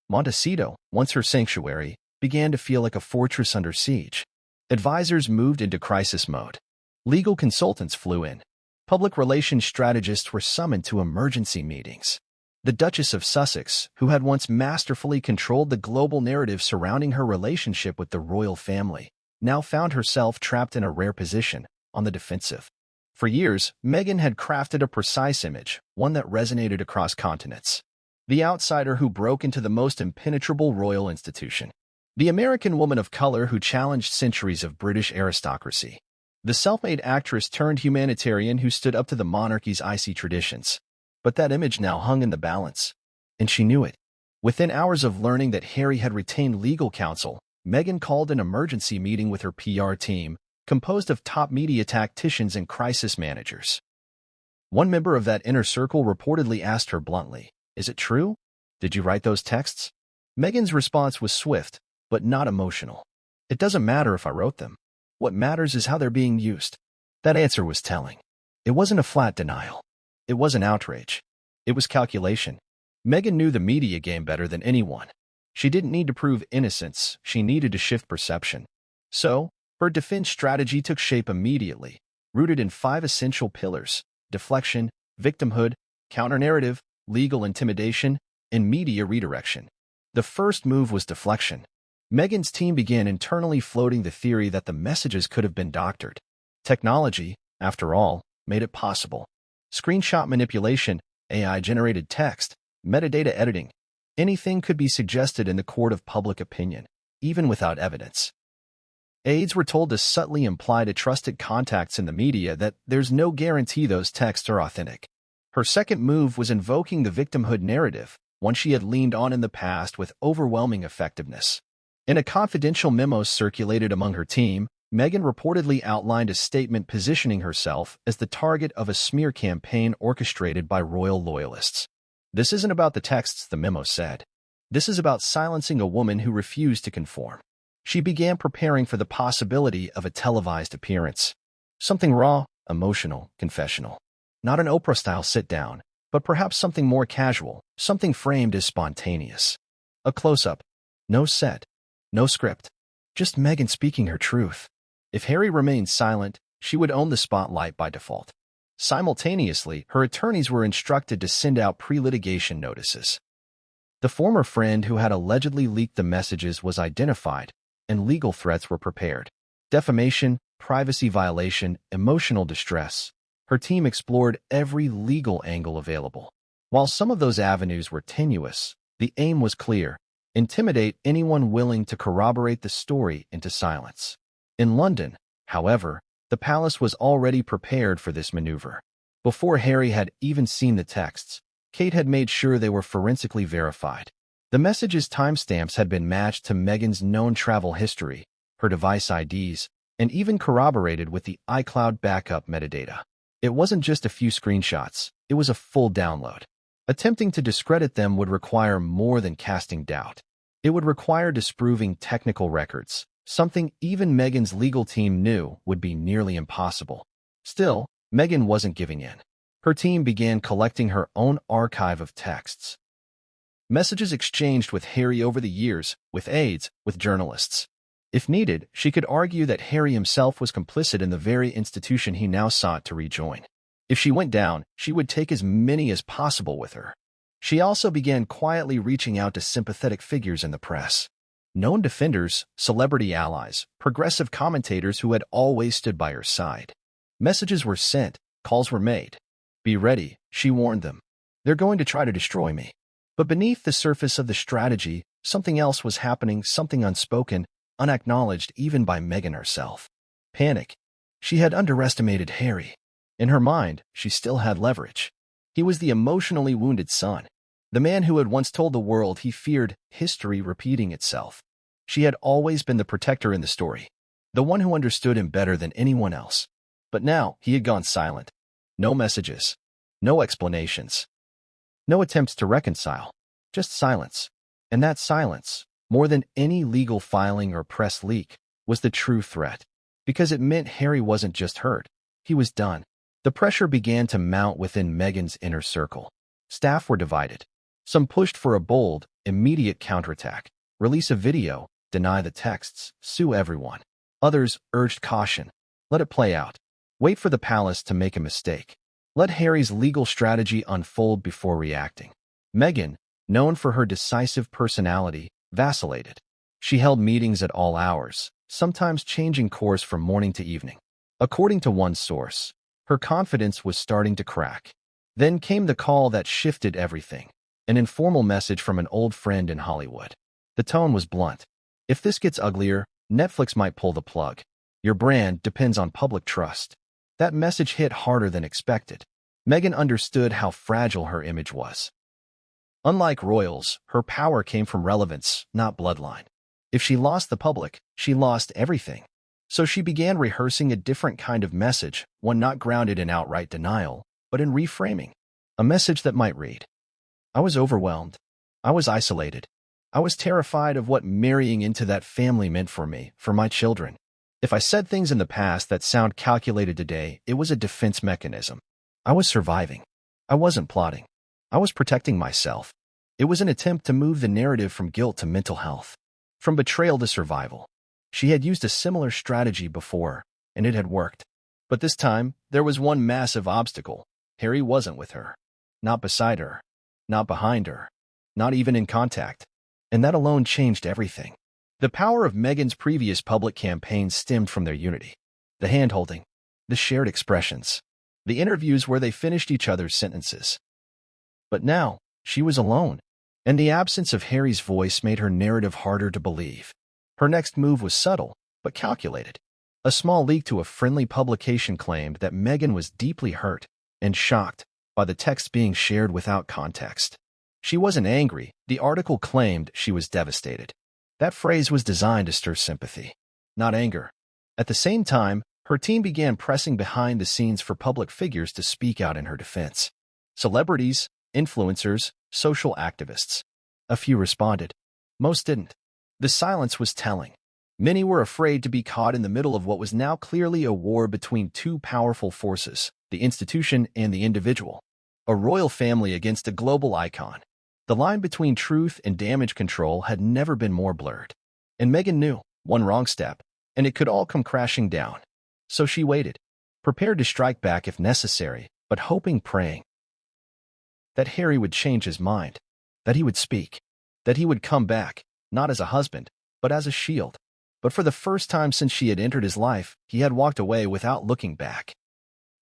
Montecito, once her sanctuary, began to feel like a fortress under siege. Advisors moved into crisis mode. Legal consultants flew in. Public relations strategists were summoned to emergency meetings. The Duchess of Sussex, who had once masterfully controlled the global narrative surrounding her relationship with the royal family, now found herself trapped in a rare position, on the defensive. For years, Meghan had crafted a precise image, one that resonated across continents. The outsider who broke into the most impenetrable royal institution. The American woman of color who challenged centuries of British aristocracy. The self-made actress turned humanitarian who stood up to the monarchy's icy traditions. But that image now hung in the balance, and she knew it. Within hours of learning that Harry had retained legal counsel, Meghan called an emergency meeting with her PR team, composed of top media tacticians and crisis managers. One member of that inner circle reportedly asked her bluntly, "Is it true? Did you write those texts?" Meghan's response was swift, but not emotional. "It doesn't matter if I wrote them. What matters is how they're being used." That answer was telling. It wasn't a flat denial. It wasn't outrage. It was calculation. Meghan knew the media game better than anyone. She didn't need to prove innocence, she needed to shift perception. So, her defense strategy took shape immediately, rooted in 5 essential pillars: deflection, victimhood, counter-narrative, legal intimidation, and media redirection. The first move was deflection. Meghan's team began internally floating the theory that the messages could have been doctored. Technology, after all, made it possible. Screenshot manipulation, AI-generated text, metadata editing. Anything could be suggested in the court of public opinion, even without evidence. Aides were told to subtly imply to trusted contacts in the media that there's no guarantee those texts are authentic. Her second move was invoking the victimhood narrative, one she had leaned on in the past with overwhelming effectiveness. In a confidential memo circulated among her team, Meghan reportedly outlined a statement positioning herself as the target of a smear campaign orchestrated by royal loyalists. "This isn't about the texts," the memo said. "This is about silencing a woman who refused to conform." She began preparing for the possibility of a televised appearance. Something raw, emotional, confessional. Not an Oprah-style sit-down, but perhaps something more casual, something framed as spontaneous. A close-up. No set. No script. Just Meghan speaking her truth. If Harry remained silent, she would own the spotlight by default. Simultaneously, her attorneys were instructed to send out pre-litigation notices. The former friend who had allegedly leaked the messages was identified, and legal threats were prepared. Defamation, privacy violation, emotional distress. Her team explored every legal angle available. While some of those avenues were tenuous, the aim was clear: intimidate anyone willing to corroborate the story into silence. In London, however, the palace was already prepared for this maneuver. Before Harry had even seen the texts, Kate had made sure they were forensically verified. The messages' timestamps had been matched to Meghan's known travel history, her device IDs, and even corroborated with the iCloud backup metadata. It wasn't just a few screenshots, it was a full download. Attempting to discredit them would require more than casting doubt. It would require disproving technical records, something even Meghan's legal team knew would be nearly impossible. Still, Meghan wasn't giving in. Her team began collecting her own archive of texts. Messages exchanged with Harry over the years, with aides, with journalists. If needed, she could argue that Harry himself was complicit in the very institution he now sought to rejoin. If she went down, she would take as many as possible with her. She also began quietly reaching out to sympathetic figures in the press. Known defenders, celebrity allies, progressive commentators who had always stood by her side. Messages were sent, calls were made. "Be ready," she warned them. "They're going to try to destroy me." But beneath the surface of the strategy, something else was happening, something unspoken, unacknowledged even by Meghan herself. Panic. She had underestimated Harry. In her mind, she still had leverage. He was the emotionally wounded son. The man who had once told the world he feared history repeating itself. She had always been the protector in the story, the one who understood him better than anyone else. But now he had gone silent. No messages. No explanations. No attempts to reconcile. Just silence. And that silence, more than any legal filing or press leak, was the true threat, because it meant Harry wasn't just hurt, he was done. The pressure began to mount within Meghan's inner circle. Staff were divided. Some pushed for a bold, immediate counterattack, release a video, deny the texts, sue everyone. Others urged caution. Let it play out. Wait for the palace to make a mistake. Let Harry's legal strategy unfold before reacting. Meghan, known for her decisive personality, vacillated. She held meetings at all hours, sometimes changing course from morning to evening. According to one source, her confidence was starting to crack. Then came the call that shifted everything, an informal message from an old friend in Hollywood. The tone was blunt. If this gets uglier, Netflix might pull the plug. Your brand depends on public trust. That message hit harder than expected. Meghan understood how fragile her image was. Unlike royals, her power came from relevance, not bloodline. If she lost the public, she lost everything. So she began rehearsing a different kind of message, one not grounded in outright denial, but in reframing. A message that might read, I was overwhelmed. I was isolated. I was terrified of what marrying into that family meant for me, for my children. If I said things in the past that sound calculated today, it was a defense mechanism. I was surviving. I wasn't plotting. I was protecting myself. It was an attempt to move the narrative from guilt to mental health, from betrayal to survival. She had used a similar strategy before, and it had worked. But this time, there was one massive obstacle. Harry wasn't with her. Not beside her. Not behind her. Not even in contact. And that alone changed everything. The power of Meghan's previous public campaigns stemmed from their unity. The hand-holding. The shared expressions. The interviews where they finished each other's sentences. But now, she was alone. And the absence of Harry's voice made her narrative harder to believe. Her next move was subtle, but calculated. A small leak to a friendly publication claimed that Meghan was deeply hurt and shocked by the text being shared without context. She wasn't angry. The article claimed she was devastated. That phrase was designed to stir sympathy, not anger. At the same time, her team began pressing behind the scenes for public figures to speak out in her defense. Celebrities, influencers, social activists. A few responded. Most didn't. The silence was telling. Many were afraid to be caught in the middle of what was now clearly a war between two powerful forces, the institution and the individual. A royal family against a global icon. The line between truth and damage control had never been more blurred. And Meghan knew, one wrong step, and it could all come crashing down. So she waited, prepared to strike back if necessary, but hoping, praying that Harry would change his mind, that he would speak, that he would come back, not as a husband, but as a shield. But for the first time since she had entered his life, he had walked away without looking back.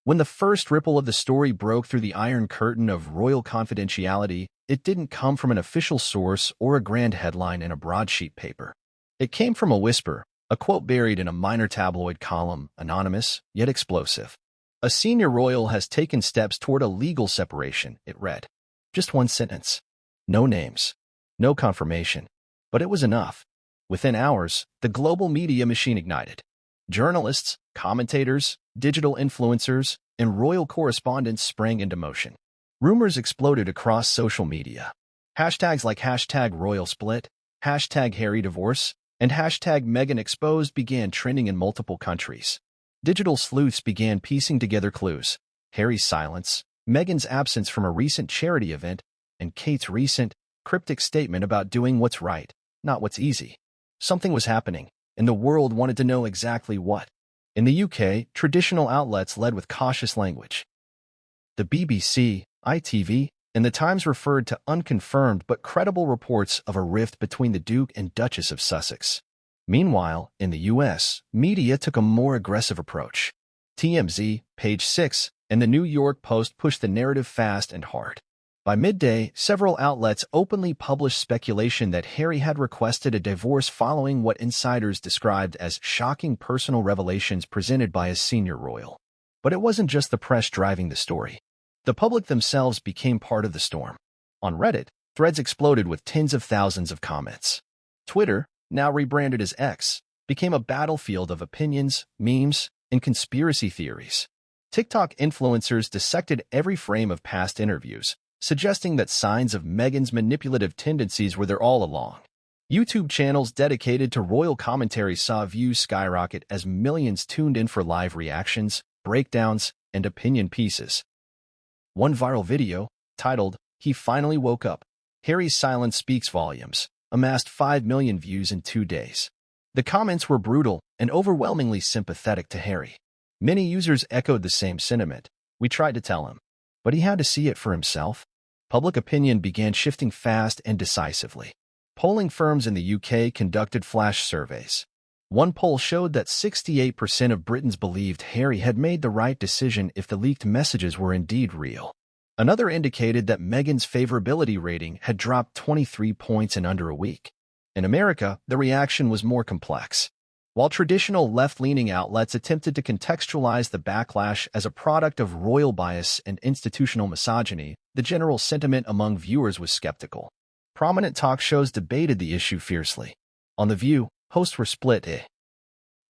When the first ripple of the story broke through the iron curtain of royal confidentiality, it didn't come from an official source or a grand headline in a broadsheet paper. It came from a whisper, a quote buried in a minor tabloid column, anonymous, yet explosive. A senior royal has taken steps toward a legal separation, it read. Just one sentence. No names. No confirmation. But it was enough. Within hours, the global media machine ignited. Journalists, commentators, digital influencers, and royal correspondents sprang into motion. Rumors exploded across social media. Hashtags like #RoyalSplit, #HarryDivorce, and #MeghanExposed began trending in multiple countries. Digital sleuths began piecing together clues. Harry's silence, Meghan's absence from a recent charity event, and Kate's recent, cryptic statement about doing what's right, not what's easy. Something was happening, and the world wanted to know exactly what. In the UK, traditional outlets led with cautious language. The BBC, ITV, and The Times referred to unconfirmed but credible reports of a rift between the Duke and Duchess of Sussex. Meanwhile, in the US, media took a more aggressive approach. TMZ, Page 6, and the New York Post pushed the narrative fast and hard. By midday, several outlets openly published speculation that Harry had requested a divorce following what insiders described as shocking personal revelations presented by a senior royal. But it wasn't just the press driving the story. The public themselves became part of the storm. On Reddit, threads exploded with tens of thousands of comments. Twitter, now rebranded as X, became a battlefield of opinions, memes, and conspiracy theories. TikTok influencers dissected every frame of past interviews, suggesting that signs of Meghan's manipulative tendencies were there all along. YouTube channels dedicated to royal commentary saw views skyrocket as millions tuned in for live reactions, breakdowns, and opinion pieces. One viral video, titled, "He Finally Woke Up, Harry's Silence Speaks Volumes," amassed 5 million views in 2 days. The comments were brutal and overwhelmingly sympathetic to Harry. Many users echoed the same sentiment. "We tried to tell him, but he had to see it for himself." Public opinion began shifting fast and decisively. Polling firms in the UK conducted flash surveys. One poll showed that 68% of Britons believed Harry had made the right decision if the leaked messages were indeed real. Another indicated that Meghan's favorability rating had dropped 23 points in under a week. In America, the reaction was more complex. While traditional left-leaning outlets attempted to contextualize the backlash as a product of royal bias and institutional misogyny, the general sentiment among viewers was skeptical. Prominent talk shows debated the issue fiercely. On The View, hosts were split.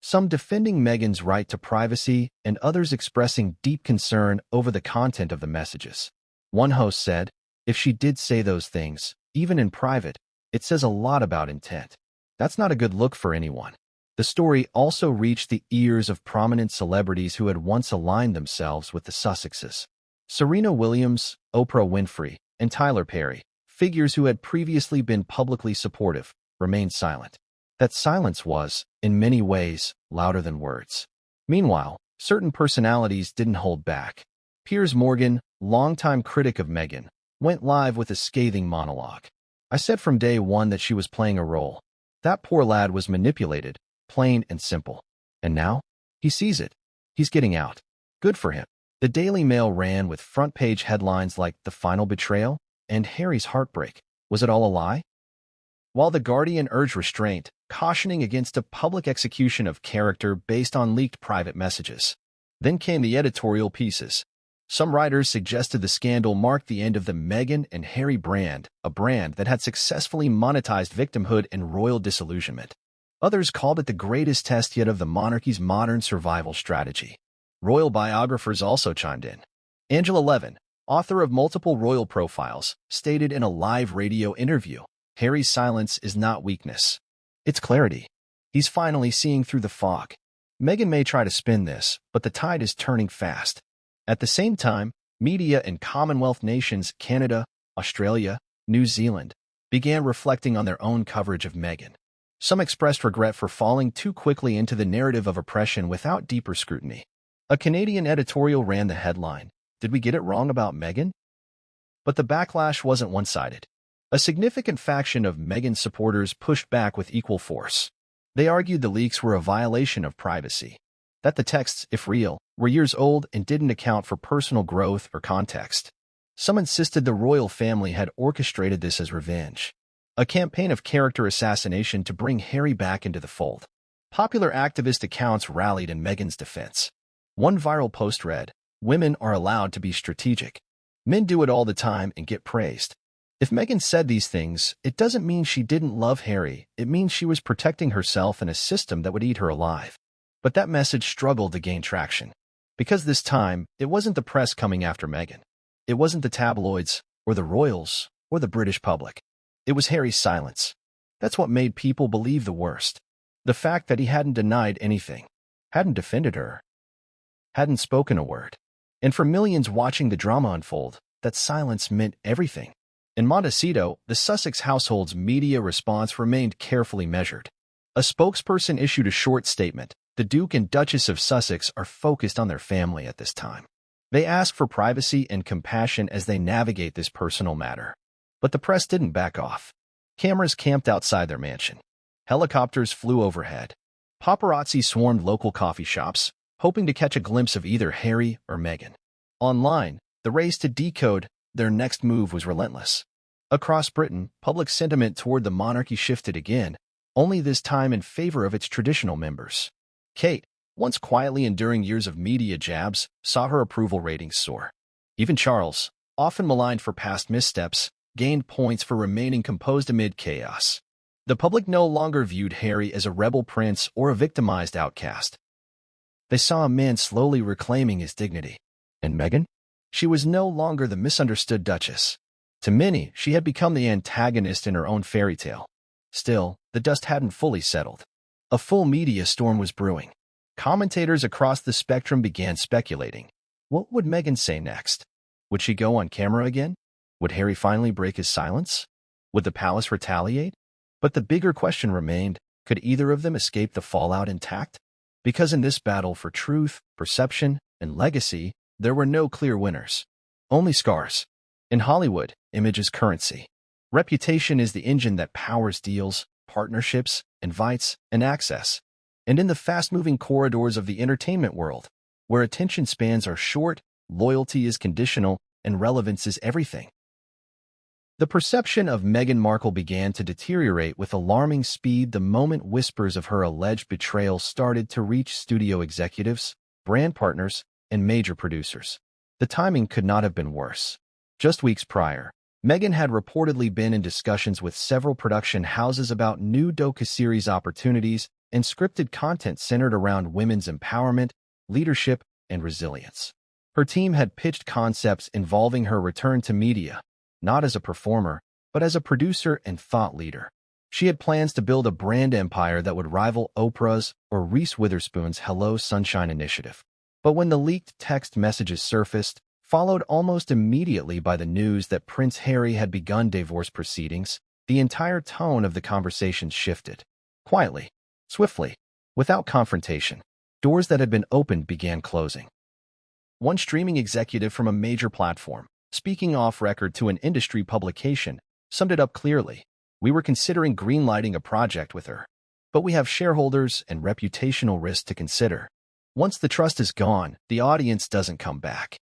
Some defending Meghan's right to privacy and others expressing deep concern over the content of the messages. One host said, "If she did say those things, even in private, it says a lot about intent. That's not a good look for anyone." The story also reached the ears of prominent celebrities who had once aligned themselves with the Sussexes. Serena Williams, Oprah Winfrey, and Tyler Perry, figures who had previously been publicly supportive, remained silent. That silence was, in many ways, louder than words. Meanwhile, certain personalities didn't hold back. Piers Morgan, longtime critic of Meghan, went live with a scathing monologue. "I said from day one that she was playing a role. That poor lad was manipulated, plain and simple. And now? He sees it. He's getting out. Good for him." The Daily Mail ran with front-page headlines like "The Final Betrayal" and "Harry's Heartbreak. Was it all a lie?" While The Guardian urged restraint, cautioning against a public execution of character based on leaked private messages. Then came the editorial pieces. Some writers suggested the scandal marked the end of the Meghan and Harry brand, a brand that had successfully monetized victimhood and royal disillusionment. Others called it the greatest test yet of the monarchy's modern survival strategy. Royal biographers also chimed in. Angela Levin, author of multiple royal profiles, stated in a live radio interview, "Harry's silence is not weakness. It's clarity. He's finally seeing through the fog." Meghan may try to spin this, but the tide is turning fast. At the same time, media in Commonwealth nations Canada, Australia, New Zealand began reflecting on their own coverage of Meghan. Some expressed regret for falling too quickly into the narrative of oppression without deeper scrutiny. A Canadian editorial ran the headline, "Did we get it wrong about Meghan?" But the backlash wasn't one-sided. A significant faction of Meghan's supporters pushed back with equal force. They argued the leaks were a violation of privacy, that the texts, if real, were years old and didn't account for personal growth or context. Some insisted the royal family had orchestrated this as revenge, a campaign of character assassination to bring Harry back into the fold. Popular activist accounts rallied in Meghan's defense. One viral post read, "Women are allowed to be strategic. Men do it all the time and get praised." If Meghan said these things, it doesn't mean she didn't love Harry. It means she was protecting herself in a system that would eat her alive. But that message struggled to gain traction. Because this time, it wasn't the press coming after Meghan. It wasn't the tabloids, or the royals, or the British public. It was Harry's silence. That's what made people believe the worst. The fact that he hadn't denied anything, hadn't defended her, hadn't spoken a word. And for millions watching the drama unfold, that silence meant everything. In Montecito, the Sussex household's media response remained carefully measured. A spokesperson issued a short statement. "The Duke and Duchess of Sussex are focused on their family at this time. They ask for privacy and compassion as they navigate this personal matter." But the press didn't back off. Cameras camped outside their mansion. Helicopters flew overhead. Paparazzi swarmed local coffee shops, hoping to catch a glimpse of either Harry or Meghan. Online, the race to decode their next move was relentless. Across Britain, public sentiment toward the monarchy shifted again, only this time in favor of its traditional members. Kate, once quietly enduring years of media jabs, saw her approval ratings soar. Even Charles, often maligned for past missteps, gained points for remaining composed amid chaos. The public no longer viewed Harry as a rebel prince or a victimized outcast. They saw a man slowly reclaiming his dignity. And Meghan? She was no longer the misunderstood duchess. To many, she had become the antagonist in her own fairy tale. Still, the dust hadn't fully settled. A full media storm was brewing. Commentators across the spectrum began speculating. What would Meghan say next? Would she go on camera again? Would Harry finally break his silence? Would the palace retaliate? But the bigger question remained, could either of them escape the fallout intact? Because in this battle for truth, perception, and legacy, there were no clear winners. Only scars. In Hollywood, image is currency. Reputation is the engine that powers deals, partnerships, invites, and access. And in the fast-moving corridors of the entertainment world, where attention spans are short, loyalty is conditional, and relevance is everything. The perception of Meghan Markle began to deteriorate with alarming speed the moment whispers of her alleged betrayal started to reach studio executives, brand partners, and major producers. The timing could not have been worse. Just weeks prior, Meghan had reportedly been in discussions with several production houses about new docuseries opportunities and scripted content centered around women's empowerment, leadership, and resilience. Her team had pitched concepts involving her return to media, not as a performer, but as a producer and thought leader. She had plans to build a brand empire that would rival Oprah's or Reese Witherspoon's Hello Sunshine initiative. But when the leaked text messages surfaced, followed almost immediately by the news that Prince Harry had begun divorce proceedings, the entire tone of the conversation shifted. Quietly, swiftly, without confrontation, doors that had been opened began closing. One streaming executive from a major platform, speaking off record to an industry publication, summed it up clearly. We were considering greenlighting a project with her, but we have shareholders and reputational risks to consider. Once the trust is gone, the audience doesn't come back.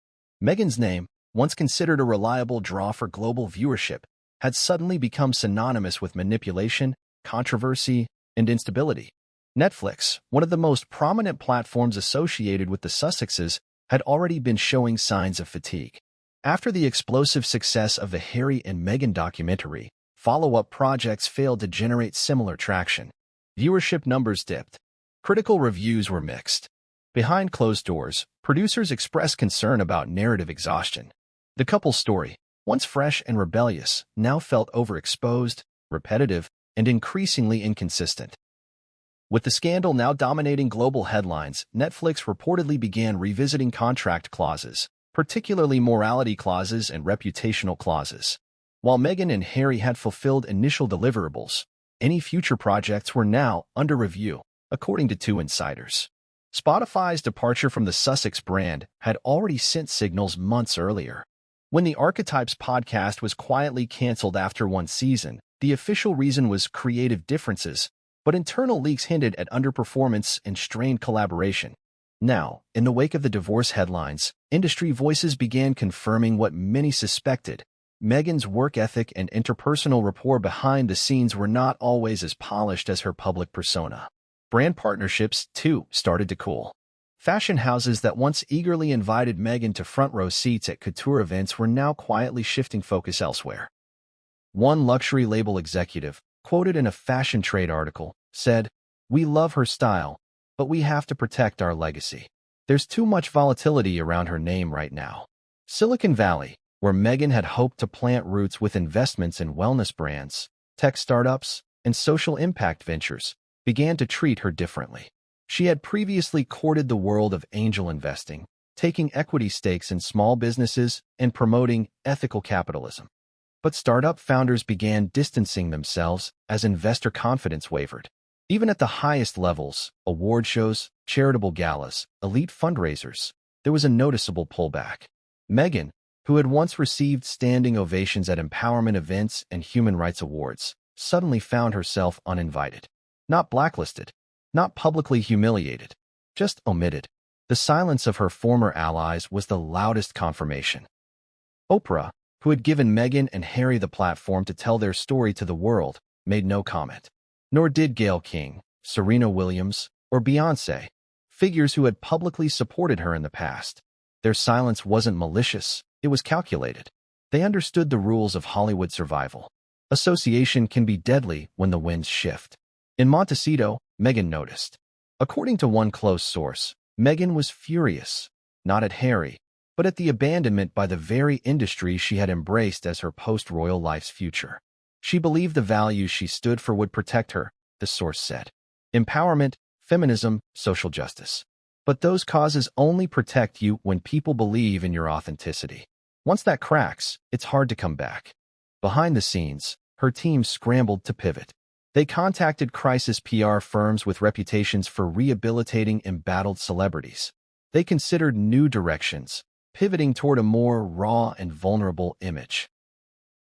Meghan's name, once considered a reliable draw for global viewership, had suddenly become synonymous with manipulation, controversy, and instability. Netflix, one of the most prominent platforms associated with the Sussexes, had already been showing signs of fatigue. After the explosive success of the Harry and Meghan documentary, follow-up projects failed to generate similar traction. Viewership numbers dipped. Critical reviews were mixed. Behind closed doors, producers expressed concern about narrative exhaustion. The couple's story, once fresh and rebellious, now felt overexposed, repetitive, and increasingly inconsistent. With the scandal now dominating global headlines, Netflix reportedly began revisiting contract clauses, particularly morality clauses and reputational clauses. While Meghan and Harry had fulfilled initial deliverables, any future projects were now under review, according to two insiders. Spotify's departure from the Sussex brand had already sent signals months earlier. When the Archetypes podcast was quietly canceled after one season, the official reason was creative differences, but internal leaks hinted at underperformance and strained collaboration. Now, in the wake of the divorce headlines, industry voices began confirming what many suspected. Meghan's work ethic and interpersonal rapport behind the scenes were not always as polished as her public persona. Brand partnerships, too, started to cool. Fashion houses that once eagerly invited Meghan to front-row seats at couture events were now quietly shifting focus elsewhere. One luxury label executive, quoted in a fashion trade article, said, "We love her style, but we have to protect our legacy. There's too much volatility around her name right now." Silicon Valley, where Meghan had hoped to plant roots with investments in wellness brands, tech startups, and social impact ventures, began to treat her differently. She had previously courted the world of angel investing, taking equity stakes in small businesses and promoting ethical capitalism. But startup founders began distancing themselves as investor confidence wavered. Even at the highest levels, award shows, charitable galas, elite fundraisers, there was a noticeable pullback. Meghan, who had once received standing ovations at empowerment events and human rights awards, suddenly found herself uninvited. Not blacklisted, not publicly humiliated, just omitted. The silence of her former allies was the loudest confirmation. Oprah, who had given Meghan and Harry the platform to tell their story to the world, made no comment. Nor did Gayle King, Serena Williams, or Beyoncé, figures who had publicly supported her in the past. Their silence wasn't malicious, it was calculated. They understood the rules of Hollywood survival. Association can be deadly when the winds shift. In Montecito, Meghan noticed. According to one close source, Meghan was furious, not at Harry, but at the abandonment by the very industry she had embraced as her post-royal life's future. She believed the values she stood for would protect her, the source said. Empowerment, feminism, social justice. But those causes only protect you when people believe in your authenticity. Once that cracks, it's hard to come back. Behind the scenes, her team scrambled to pivot. They contacted crisis PR firms with reputations for rehabilitating embattled celebrities. They considered new directions, pivoting toward a more raw and vulnerable image.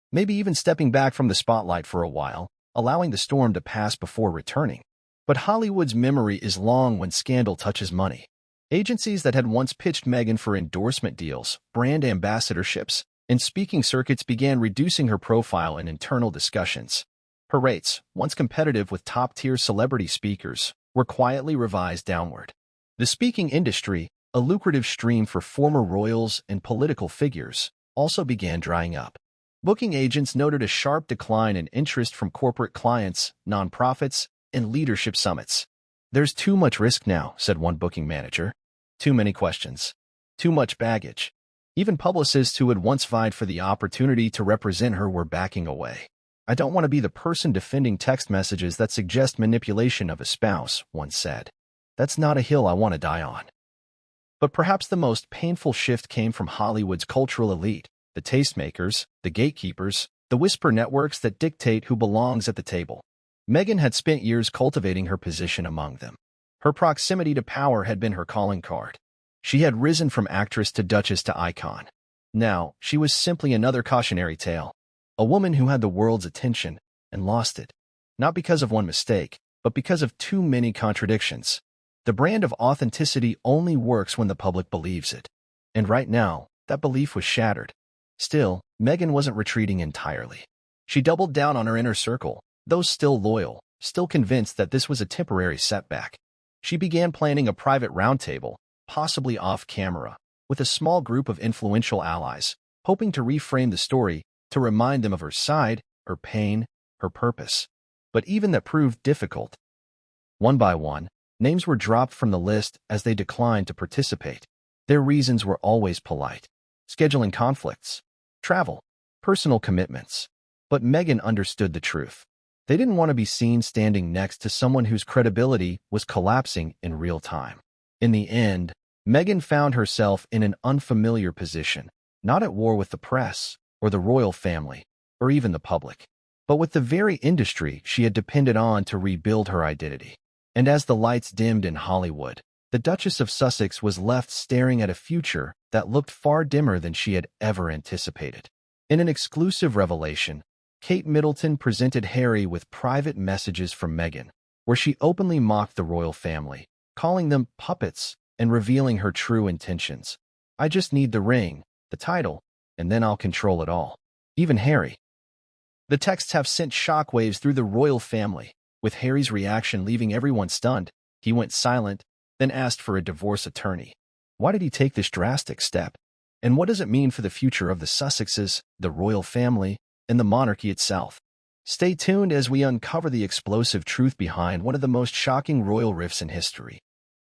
Maybe even stepping back from the spotlight for a while, allowing the storm to pass before returning. But Hollywood's memory is long when scandal touches money. Agencies that had once pitched Meghan for endorsement deals, brand ambassadorships, and speaking circuits began reducing her profile in internal discussions. Her rates, once competitive with top-tier celebrity speakers, were quietly revised downward. The speaking industry, a lucrative stream for former royals and political figures, also began drying up. Booking agents noted a sharp decline in interest from corporate clients, nonprofits, and leadership summits. "There's too much risk now," said one booking manager. "Too many questions. Too much baggage." Even publicists who had once vied for the opportunity to represent her were backing away. "I don't want to be the person defending text messages that suggest manipulation of a spouse," one said. "That's not a hill I want to die on." But perhaps the most painful shift came from Hollywood's cultural elite, the tastemakers, the gatekeepers, the whisper networks that dictate who belongs at the table. Meghan had spent years cultivating her position among them. Her proximity to power had been her calling card. She had risen from actress to duchess to icon. Now, she was simply another cautionary tale. A woman who had the world's attention and lost it. Not because of one mistake, but because of too many contradictions. The brand of authenticity only works when the public believes it. And right now, that belief was shattered. Still, Meghan wasn't retreating entirely. She doubled down on her inner circle, those still loyal, still convinced that this was a temporary setback. She began planning a private roundtable, possibly off-camera, with a small group of influential allies, hoping to reframe the story, to remind them of her side, her pain, her purpose. But even that proved difficult. One by one, names were dropped from the list as they declined to participate. Their reasons were always polite. Scheduling conflicts, travel, personal commitments. But Meghan understood the truth. They didn't want to be seen standing next to someone whose credibility was collapsing in real time. In the end, Meghan found herself in an unfamiliar position, not at war with the press, or the royal family, or even the public, but with the very industry she had depended on to rebuild her identity. And as the lights dimmed in Hollywood, the Duchess of Sussex was left staring at a future that looked far dimmer than she had ever anticipated. In an exclusive revelation, Kate Middleton presented Harry with private messages from Meghan, where she openly mocked the royal family, calling them puppets and revealing her true intentions. "I just need the ring, the title, and then I'll control it all." Even Harry. The texts have sent shockwaves through the royal family, with Harry's reaction leaving everyone stunned. He went silent, then asked for a divorce attorney. Why did he take this drastic step? And what does it mean for the future of the Sussexes, the royal family, and the monarchy itself? Stay tuned as we uncover the explosive truth behind one of the most shocking royal rifts in history.